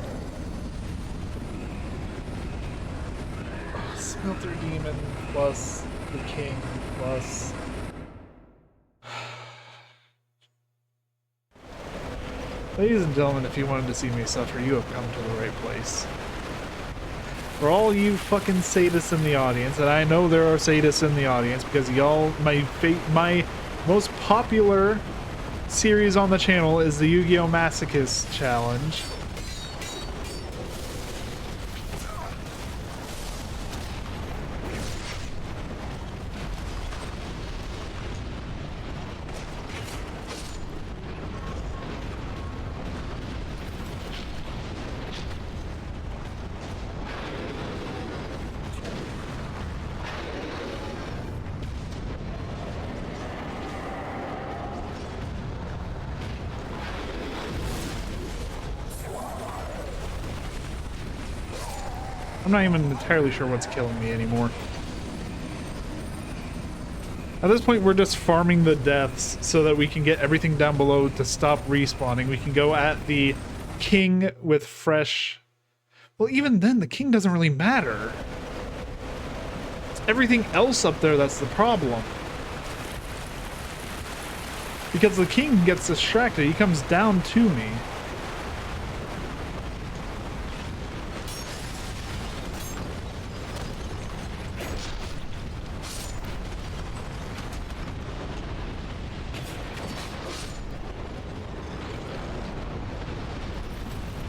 Smelter demon plus the king plus... Ladies and gentlemen, if you wanted to see me suffer, you have come to the right place. For all you fucking sadists in the audience, and I know there are sadists in the audience because y'all, my most popular series on the channel is the Yu-Gi-Oh! Masochist Challenge. I'm not even entirely sure what's killing me anymore. At this point, we're just farming the deaths so that we can get everything down below to stop respawning. We can go at the king with fresh... Well, even then, the king doesn't really matter. It's everything else up there that's the problem. Because the king gets distracted, he comes down to me.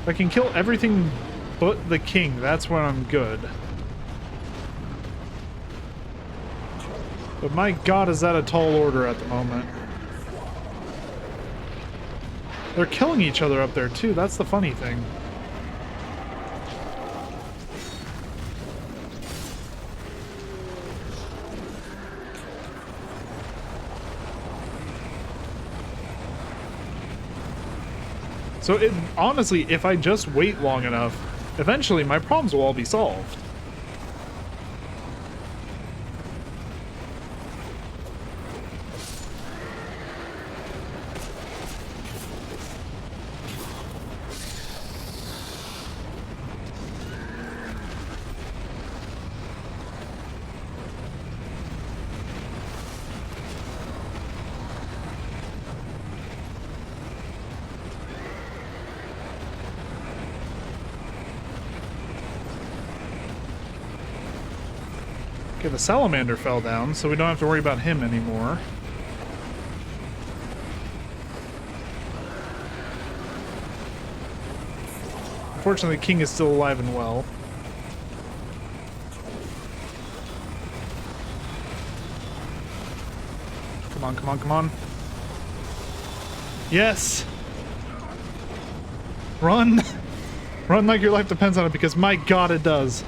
If I can kill everything but the king, that's when I'm good. But my god, is that a tall order at the moment. They're killing each other up there too, that's the funny thing. So honestly, if I just wait long enough, eventually my problems will all be solved. Okay, the salamander fell down, so we don't have to worry about him anymore. Unfortunately, the king is still alive and well. Come on, come on, come on. Yes! Run! Run like your life depends on it, because my god, it does.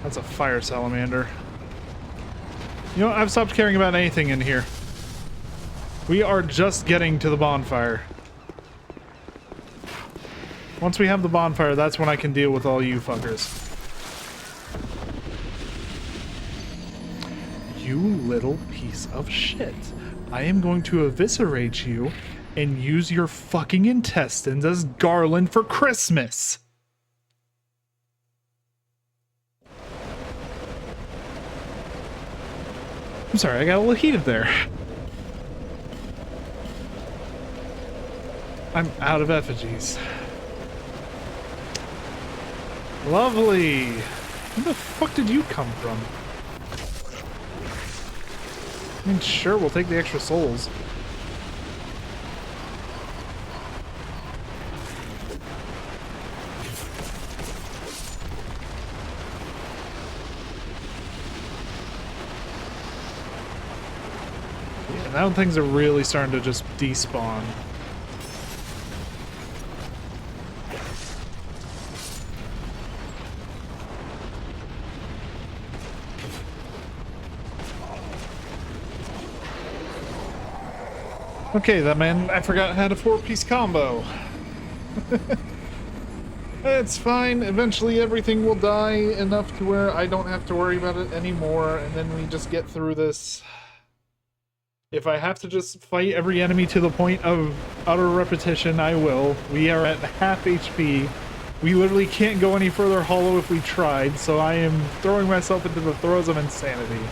That's a fire salamander. You know, I've stopped caring about anything in here. We are just getting to the bonfire. Once we have the bonfire, that's when I can deal with all you fuckers. You little piece of shit. I am going to eviscerate you and use your fucking intestines as garland for Christmas. I'm sorry, I got a little heated there. I'm out of effigies. Lovely. Where the fuck did you come from? I mean, sure, we'll take the extra souls. Yeah, now things are really starting to just despawn. Okay, that man, I forgot how to 4-piece combo. It's fine. Eventually everything will die enough to where I don't have to worry about it anymore, and then we just get through this. If I have to just fight every enemy to the point of utter repetition, I will. We are at half HP. We literally can't go any further hollow if we tried, so I am throwing myself into the throes of insanity.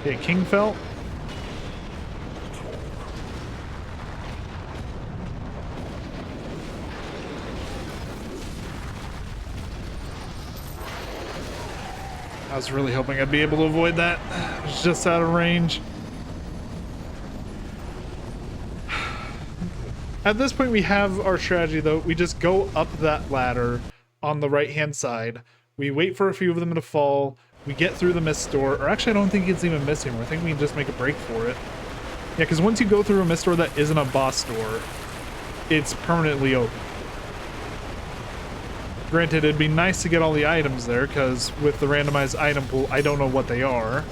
Okay, King fell. I was really hoping I'd be able to avoid that. It was just out of range. At this point, we have our strategy, though. We just go up that ladder on the right-hand side. We wait for a few of them to fall. We get through the mist door, or actually I don't think it's even mist anymore. I think we can just make a break for it. Yeah, because once you go through a mist door that isn't a boss door, it's permanently open. Granted, it'd be nice to get all the items there, because with the randomized item pool, I don't know what they are.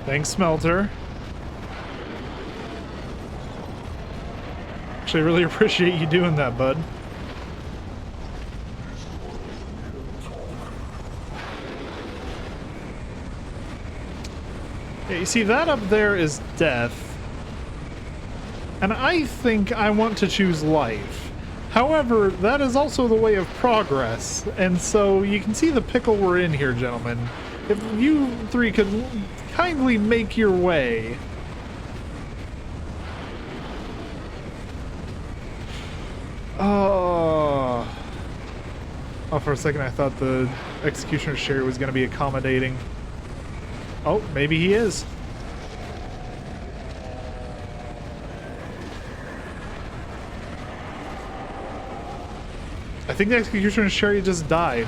Thanks, Smelter. Actually, I really appreciate you doing that, bud. Yeah, you see, that up there is death. And I think I want to choose life. However, that is also the way of progress. And so you can see the pickle we're in here, gentlemen. If you three could kindly make your way. Oh, for a second I thought the Executioner's Chariot was going to be accommodating. Oh, maybe he is. I think the Executioner's Chariot just died.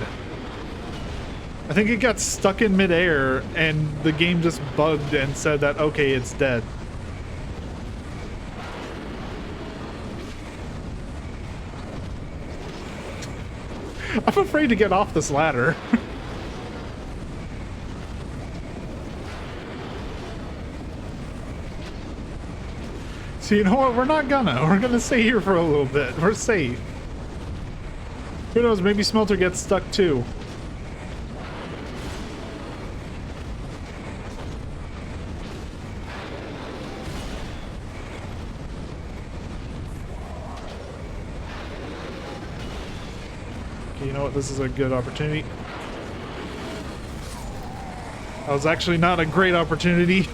I think it got stuck in midair and the game just bugged and said that, okay, it's dead. I'm afraid to get off this ladder. So you know what? We're gonna stay here for a little bit. We're safe. Who knows? Maybe Smelter gets stuck too. You know what? This is a good opportunity. That was actually not a great opportunity.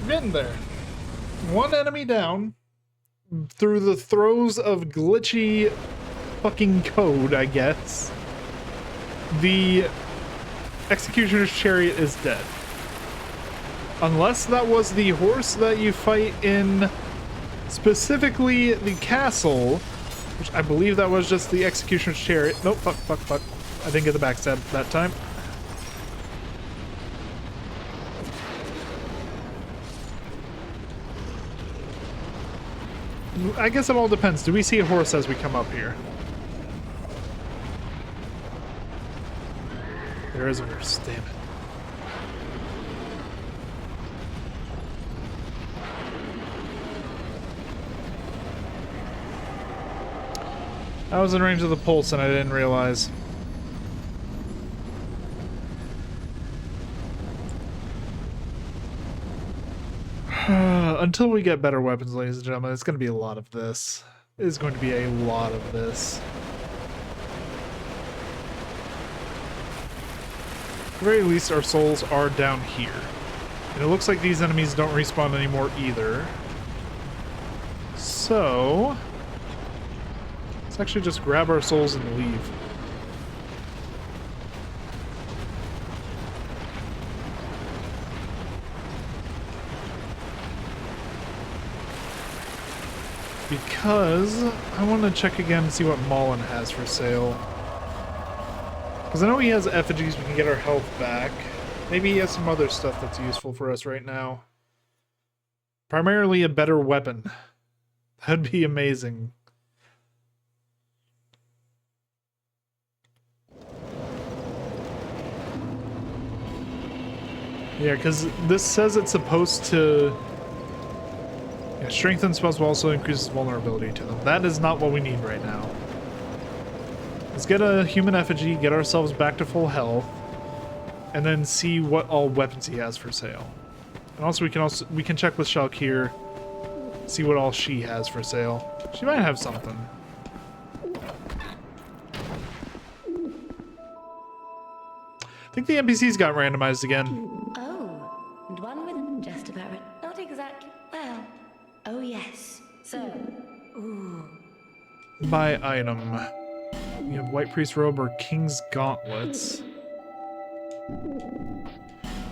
We're getting there. One enemy down through the throes of glitchy fucking code, I guess. The Executioner's Chariot is dead. Unless that was the horse that you fight in Specifically the castle, which I believe that was just the executioner's chariot. Nope, fuck. I didn't get the backstab that time. I guess it all depends. Do we see a horse as we come up here? There is a horse, damn it. I was in range of the pulse and I didn't realize. Until we get better weapons, ladies and gentlemen, it's going to be a lot of this. It is going to be a lot of this. At the very least, our souls are down here. And it looks like these enemies don't respawn anymore either. So let's actually just grab our souls and leave. Because I want to check again and see what Mullen has for sale. Because I know he has effigies, we can get our health back. Maybe he has some other stuff that's useful for us right now. Primarily a better weapon. That'd be amazing. Yeah, because this says it's supposed to... Yeah, strengthen spells will also increase vulnerability to them. That is not what we need right now. Let's get a human effigy, get ourselves back to full health, and then see what all weapons he has for sale. And also we can check with Shalkir, see what all she has for sale. She might have something. I think the NPCs got randomized again. Oh, and one with just about it. Not exactly. Well, oh yes. So, ooh. Buy item. We have White Priest Robe or King's Gauntlets.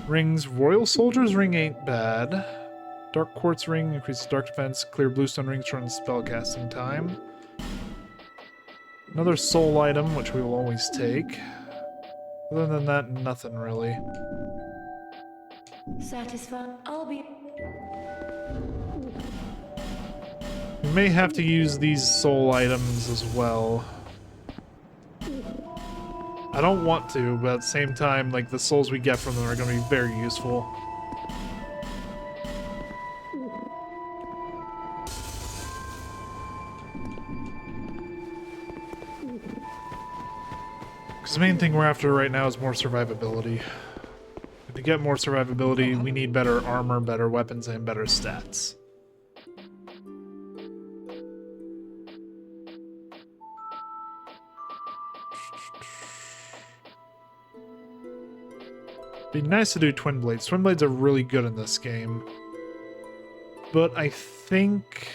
Rings. Royal Soldier's Ring ain't bad. Dark Quartz Ring increases dark defense. Clear Bluestone Ring shortens spellcasting time. Another soul item, which we will always take. Other than that, nothing really. Satisfied. I'll be. We may have to use these soul items as well. I don't want to, but at the same time, like, the souls we get from them are going to be very useful. Because the main thing we're after right now is more survivability. And to get more survivability, we need better armor, better weapons, and better stats. Be nice to do Twin Blades. Twin Blades are really good in this game. But I think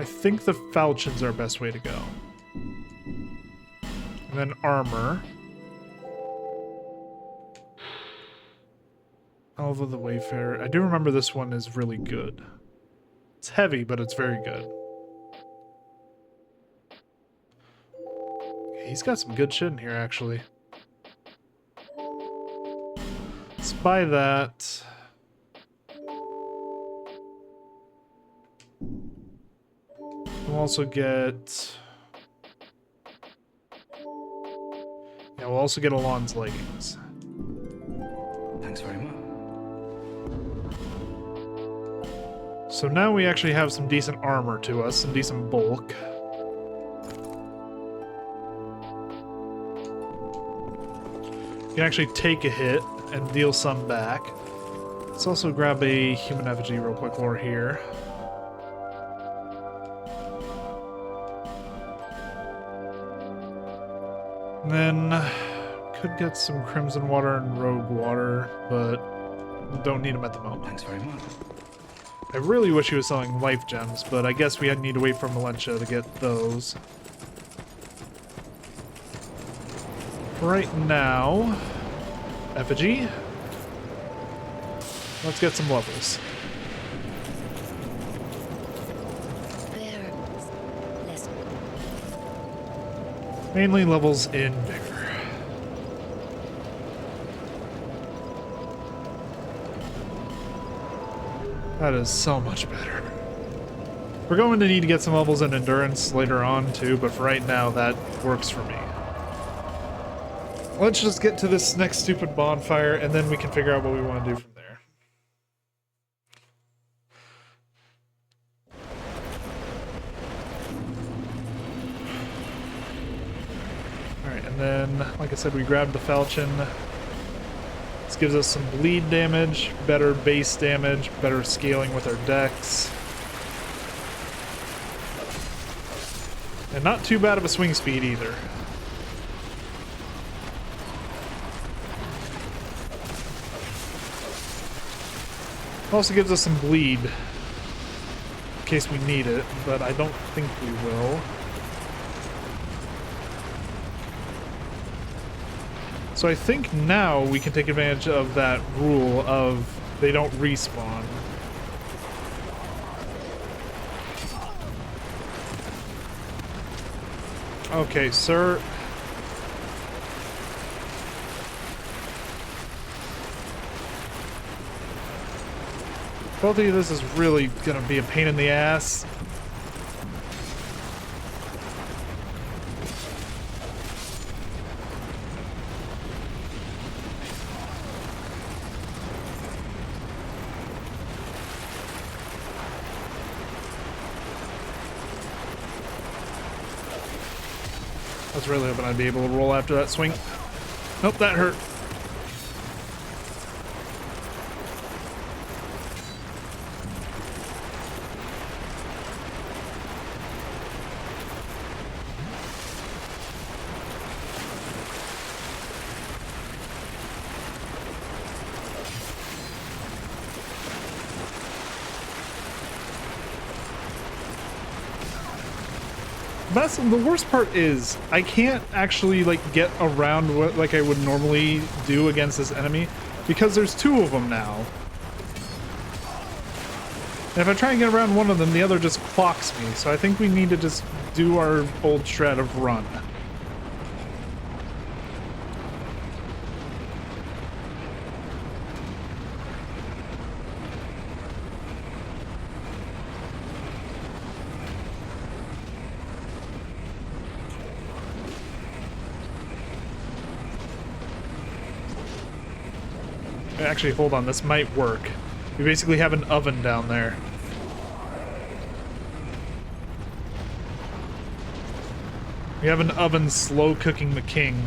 the falchions are our best way to go. And then armor. Olive of the Wayfarer. I do remember this one is really good. It's heavy, but it's very good. He's got some good shit in here, actually. Let's buy that. We'll also get... Yeah, we'll also get Alon's leggings. Thanks very much. So now we actually have some decent armor to us, some decent bulk. You can actually take a hit and deal some back. Let's also grab a human effigy real quick while we're here. And then could get some Crimson Water and Rogue Water, but don't need them at the moment. Thanks very much. I really wish he was selling life gems, but I guess we need to wait for Melentia to get those. Right now, effigy. Let's get some levels. Mainly levels in vigor. That is so much better. We're going to need to get some levels in endurance later on too, but for right now that works for me. Let's just get to this next stupid bonfire and then we can figure out what we want to do from there. Alright, and then, like I said, we grabbed the falchion. This gives us some bleed damage, better base damage, better scaling with our decks. And not too bad of a swing speed either. Also gives us some bleed in case we need it, but I don't think we will. So I think now we can take advantage of that rule of they don't respawn. Okay, sir. Both of you, this is really gonna be a pain in the ass. I was really hoping I'd be able to roll after that swing. Nope, that hurt. The worst part is I can't actually like get around what like I would normally do against this enemy because there's two of them now. And if I try and get around one of them, the other just clocks me. So I think we need to just do our old strat of run. Actually, hold on, this might work. We basically have an oven down there. We have an oven slow cooking the king.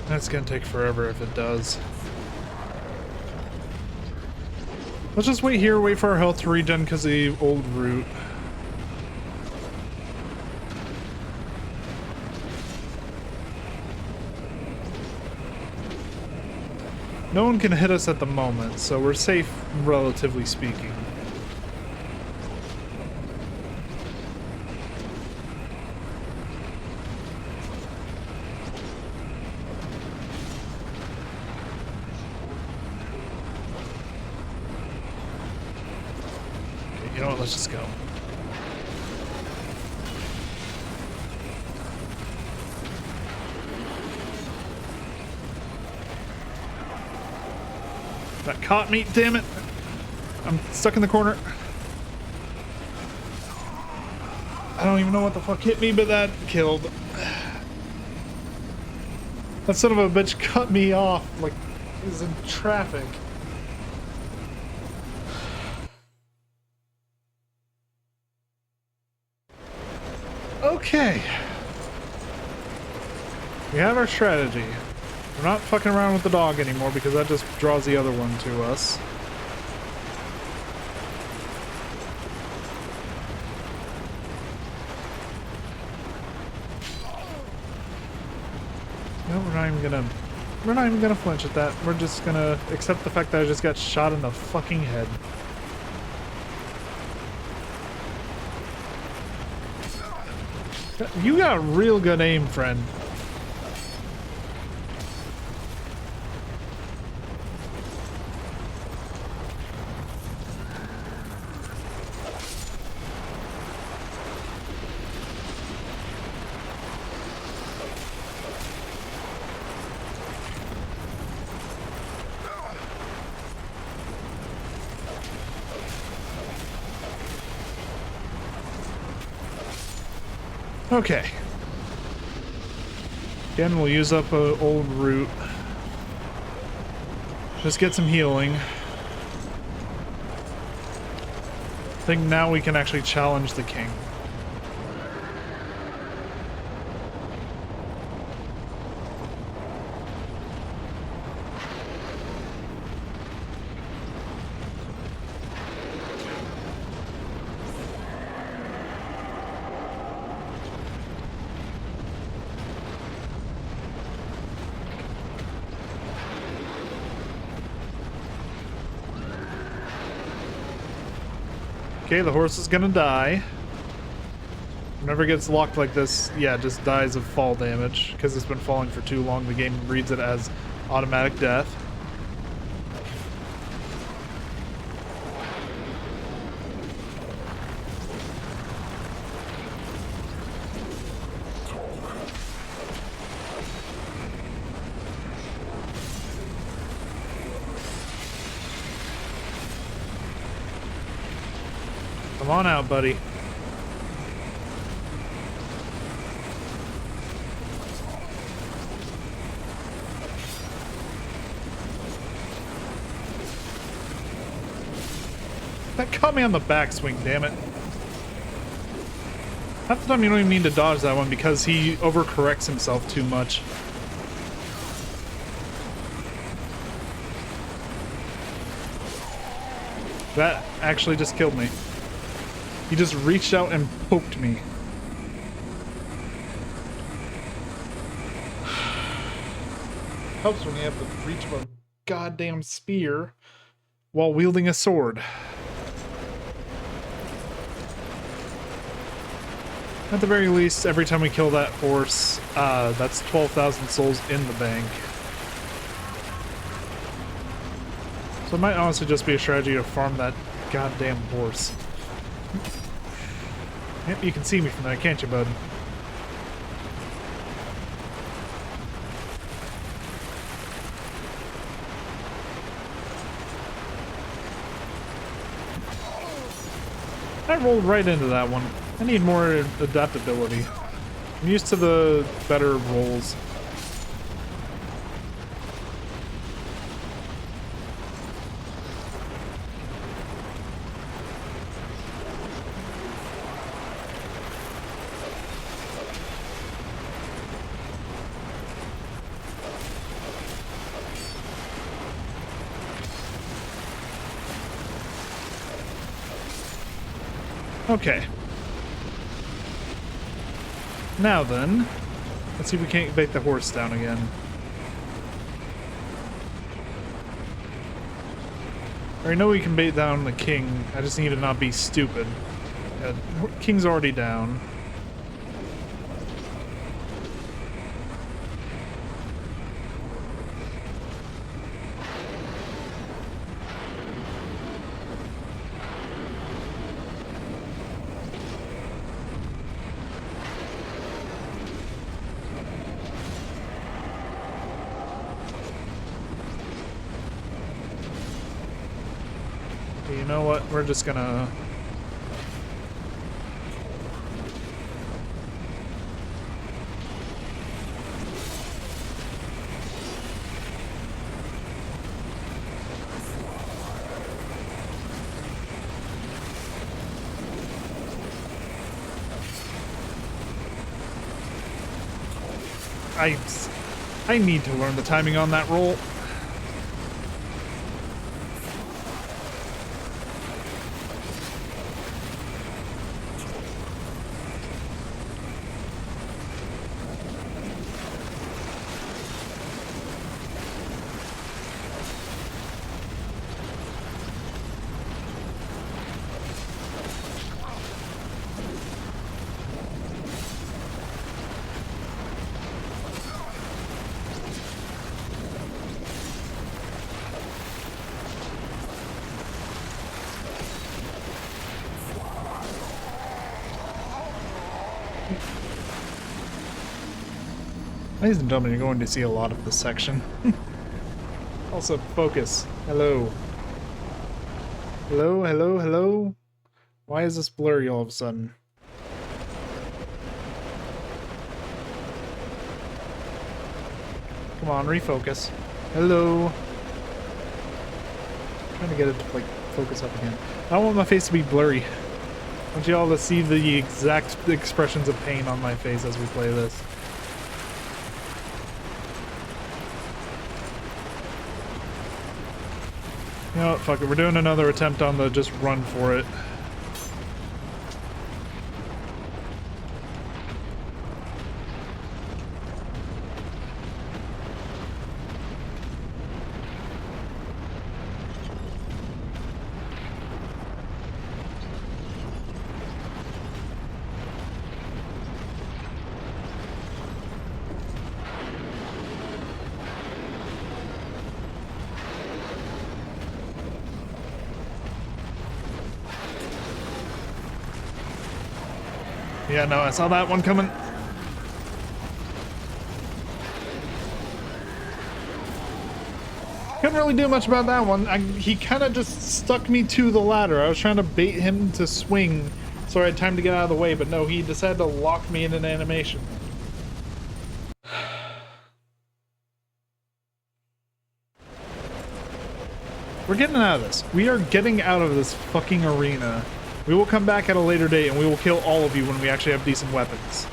That's gonna take forever if it does. Let's just wait here, wait for our health to regen because of the old route. No one can hit us at the moment, so we're safe, relatively speaking. You know what, let's just go. That caught me, damn it! I'm stuck in the corner. I don't even know what the fuck hit me, but that killed. That son of a bitch cut me off like he was in traffic. Okay. We have our strategy. We're not fucking around with the dog anymore because that just draws the other one to us. No, we're not even gonna flinch at that. We're just gonna accept the fact that I just got shot in the fucking head. You got real good aim, friend. Okay. Again, we'll use up an old root. Just get some healing. I think now we can actually challenge the king. Okay, the horse is gonna die. Whenever it gets locked like this, yeah, it just dies of fall damage. Because it's been falling for too long, the game reads it as automatic death. Come on out, buddy. That caught me on the backswing, damn it. Half the time you don't even need to dodge that one because he overcorrects himself too much. That actually just killed me. He just reached out and poked me. Helps when you have the reach of a goddamn spear while wielding a sword. At the very least, every time we kill that horse, that's 12,000 souls in the bank. So it might honestly just be a strategy to farm that goddamn horse. Yep, you can see me from there, can't you, bud? I rolled right into that one. I need more adaptability. I'm used to the better rolls. Okay. Now then, let's see if we can't bait the horse down again. I already know we can bait down the king. I just need to not be stupid. King's already down. You know what? We're just gonna... I need to learn the timing on that roll. Ladies and gentlemen, you're going to see a lot of this section. Also, focus. Hello. Hello, hello, hello? Why is this blurry all of a sudden? Come on, refocus. Hello. I'm trying to get it to, like, focus up again. I don't want my face to be blurry. I want you all to see the exact expressions of pain on my face as we play this. You know what, fuck it, we're doing another attempt on the just run for it. Yeah, no, I saw that one coming. Couldn't really do much about that one. He kind of just stuck me to the ladder. I was trying to bait him to swing so I had time to get out of the way, but no, he decided to lock me in an animation. We're getting out of this. We are getting out of this fucking arena. We will come back at a later date and we will kill all of you when we actually have decent weapons.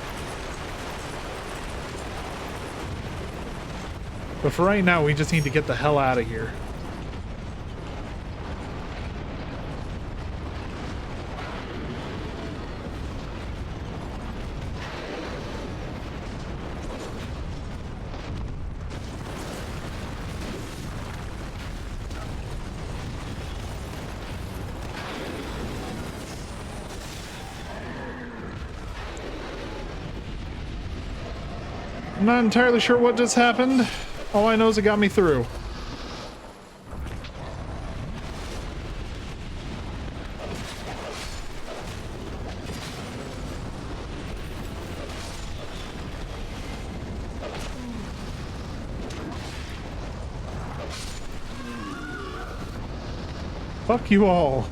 But for right now, we just need to get the hell out of here. I'm not entirely sure what just happened. All I know is it got me through. Fuck you all.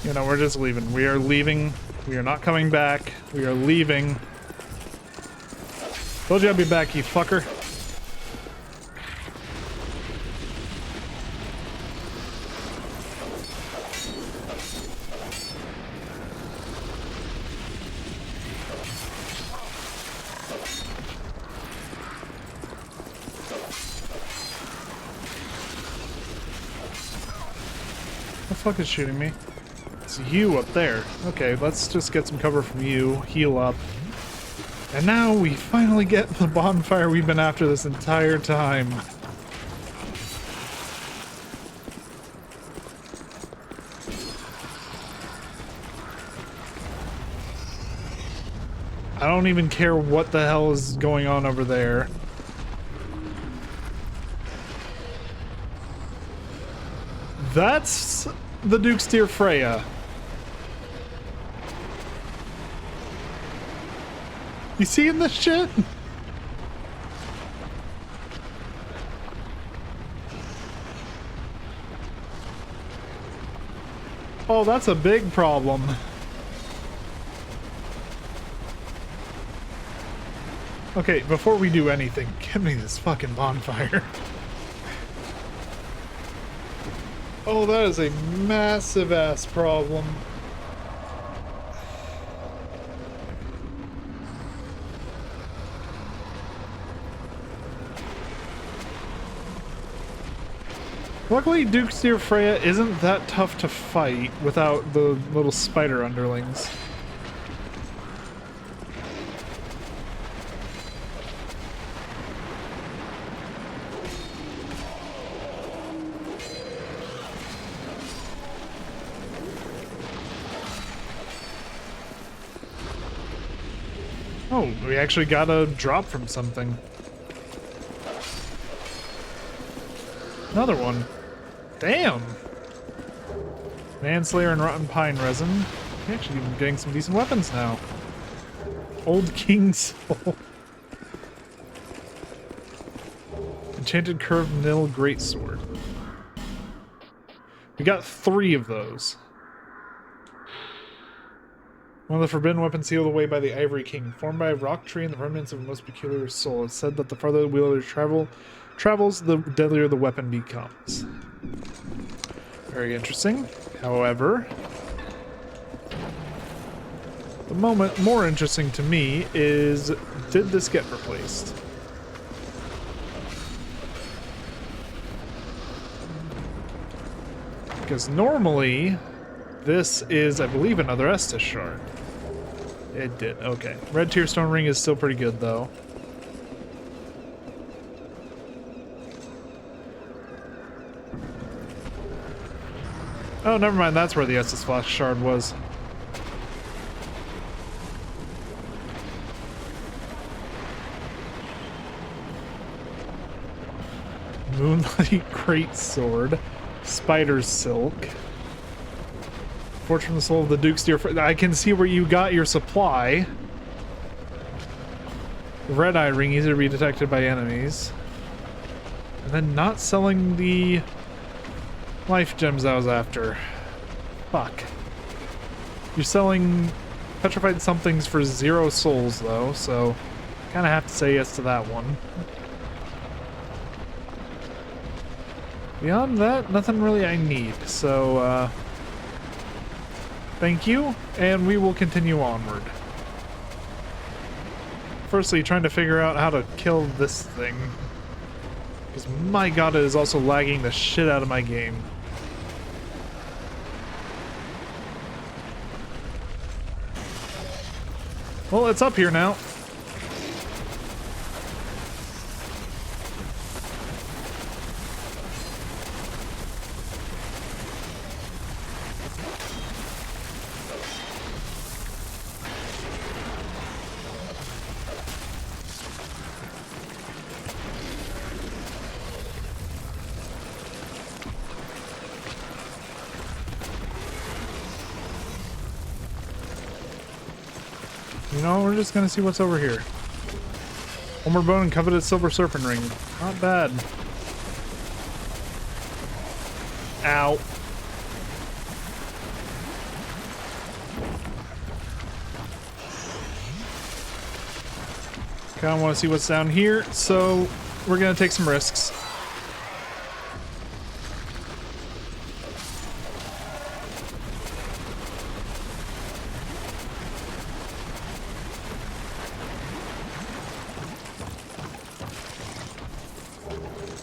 You know, we're just leaving. We are leaving. We are not coming back. We are leaving. Told you I'd be back, you fucker. What the fuck is shooting me? It's you up there. Okay, let's just get some cover from you, heal up. And now we finally get the bonfire we've been after this entire time. I don't even care what the hell is going on over there. That's the Duke's Dear Freya. You seeing this shit? Oh, that's a big problem. Okay, before we do anything, give me this fucking bonfire. Oh, that is a massive ass problem. Luckily, Duke's Dear Freya isn't that tough to fight without the little spider underlings. Oh, we actually got a drop from something. Another one. Damn! Manslayer and rotten pine resin. We're actually even getting some decent weapons now. Old King Soul. Enchanted curved nil greatsword. We got 3 of those. One of the forbidden weapons sealed away by the Ivory King, formed by a rock tree and the remnants of a most peculiar soul. It's said that the farther the wielder travels, the deadlier the weapon becomes. Very interesting. However, the moment more interesting to me is, did this get replaced? Because normally, this is, I believe, another Estus shard. It did, okay. Red Tear Stone Ring is still pretty good, though. Oh, never mind, that's where the Estus Flash shard was. Moonlight Great Sword. Spider's Silk. Fortune from the Soul of the Duke's Dear Friend. I can see where you got your supply. Red Eye Ring, easy to be detected by enemies. And then not selling the life gems I was after. Fuck. You're selling petrified somethings for 0 souls, though, so kind of have to say yes to that one. Beyond that, nothing really I need, so, thank you, and we will continue onward. Firstly, trying to figure out how to kill this thing. Because my god, it is also lagging the shit out of my game. Well, it's up here now. You know, we're just gonna see what's over here. One more bone and coveted silver serpent ring. Not bad. Ow. Kinda wanna see what's down here, so we're gonna take some risks.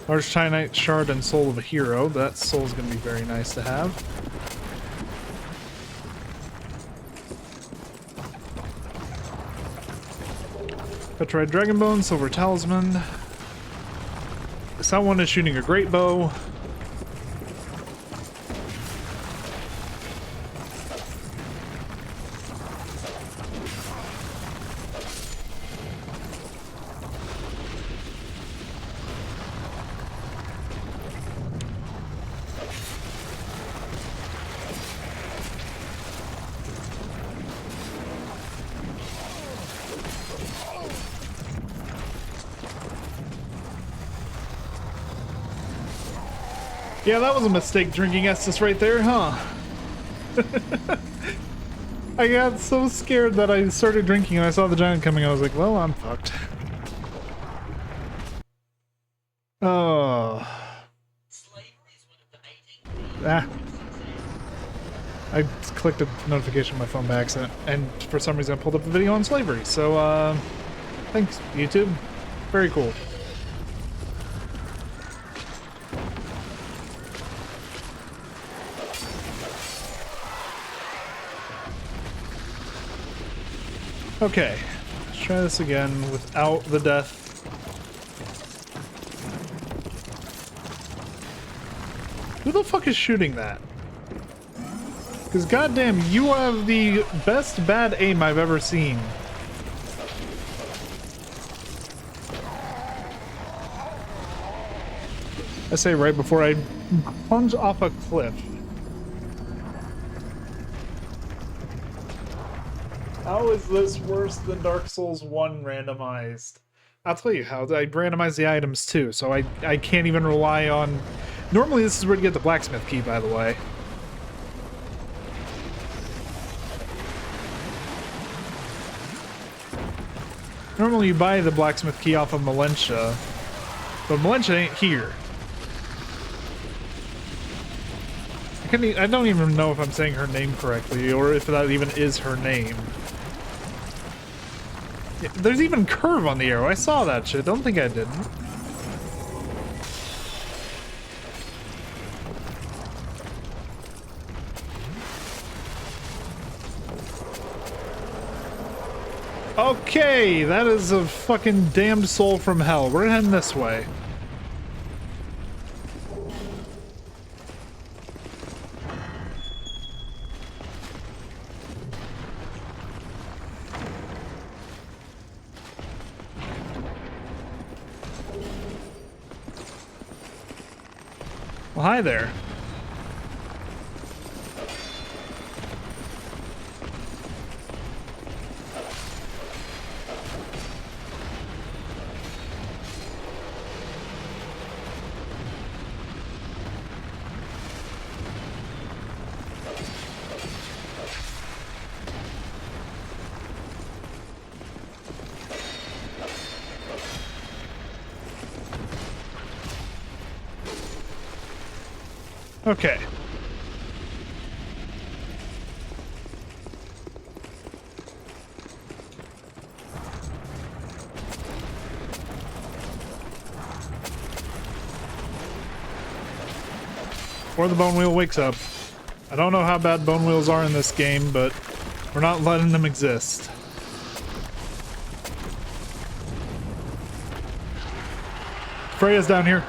Large Titanite Shard and Soul of a Hero. That soul's gonna be very nice to have. Petrified Dragonbone, Silver Talisman. Someone is shooting a great bow. Yeah, that was a mistake drinking Estus right there, huh? I got so scared that I started drinking and I saw the giant coming. I was like, well, I'm fucked. Oh. Ah. I clicked a notification on my phone by accident, and for some reason I pulled up a video on slavery. So, thanks, YouTube. Very cool. Okay, let's try this again without the death. Who the fuck is shooting that? Because goddamn, you have the best bad aim I've ever seen. I say right before I plunge off a cliff. How is this worse than Dark Souls 1 randomized? I'll tell you how. I randomize the items too, so I can't even rely on... Normally this is where you get the blacksmith key, by the way. Normally you buy the blacksmith key off of Melentia, but Melentia ain't here. I don't even know if I'm saying her name correctly, or if that even is her name. There's even curve on the arrow. I saw that shit. Don't think I didn't. Okay, that is a fucking damned soul from hell. We're heading this way. Well, hi there. Okay. Before the bone wheel wakes up. I don't know how bad bone wheels are in this game, but we're not letting them exist. Freya's down here.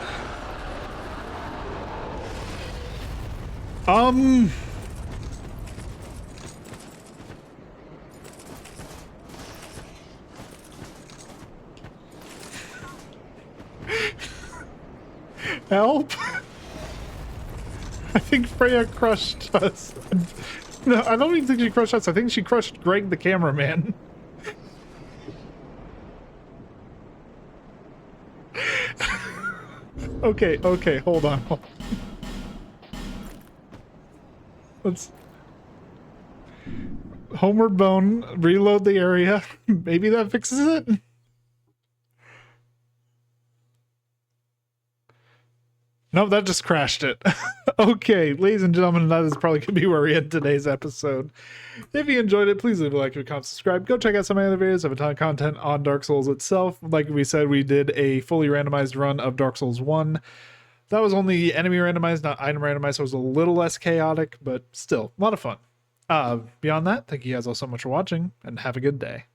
Help! I think Freya crushed us. No, I don't even think she crushed us. I think she crushed Greg the cameraman. Okay, hold on. Let's... Homeward bone, reload the area. Maybe that fixes it? No, that just crashed it. Okay, ladies and gentlemen, that is probably going to be where we end today's episode. If you enjoyed it, please leave a like, comment, subscribe. Go check out some of my other videos. I have a ton of content on Dark Souls itself. Like we said, we did a fully randomized run of Dark Souls 1. That was only enemy randomized, not item randomized, so it was a little less chaotic, but still, a lot of fun. Beyond that, thank you guys all so much for watching, and have a good day.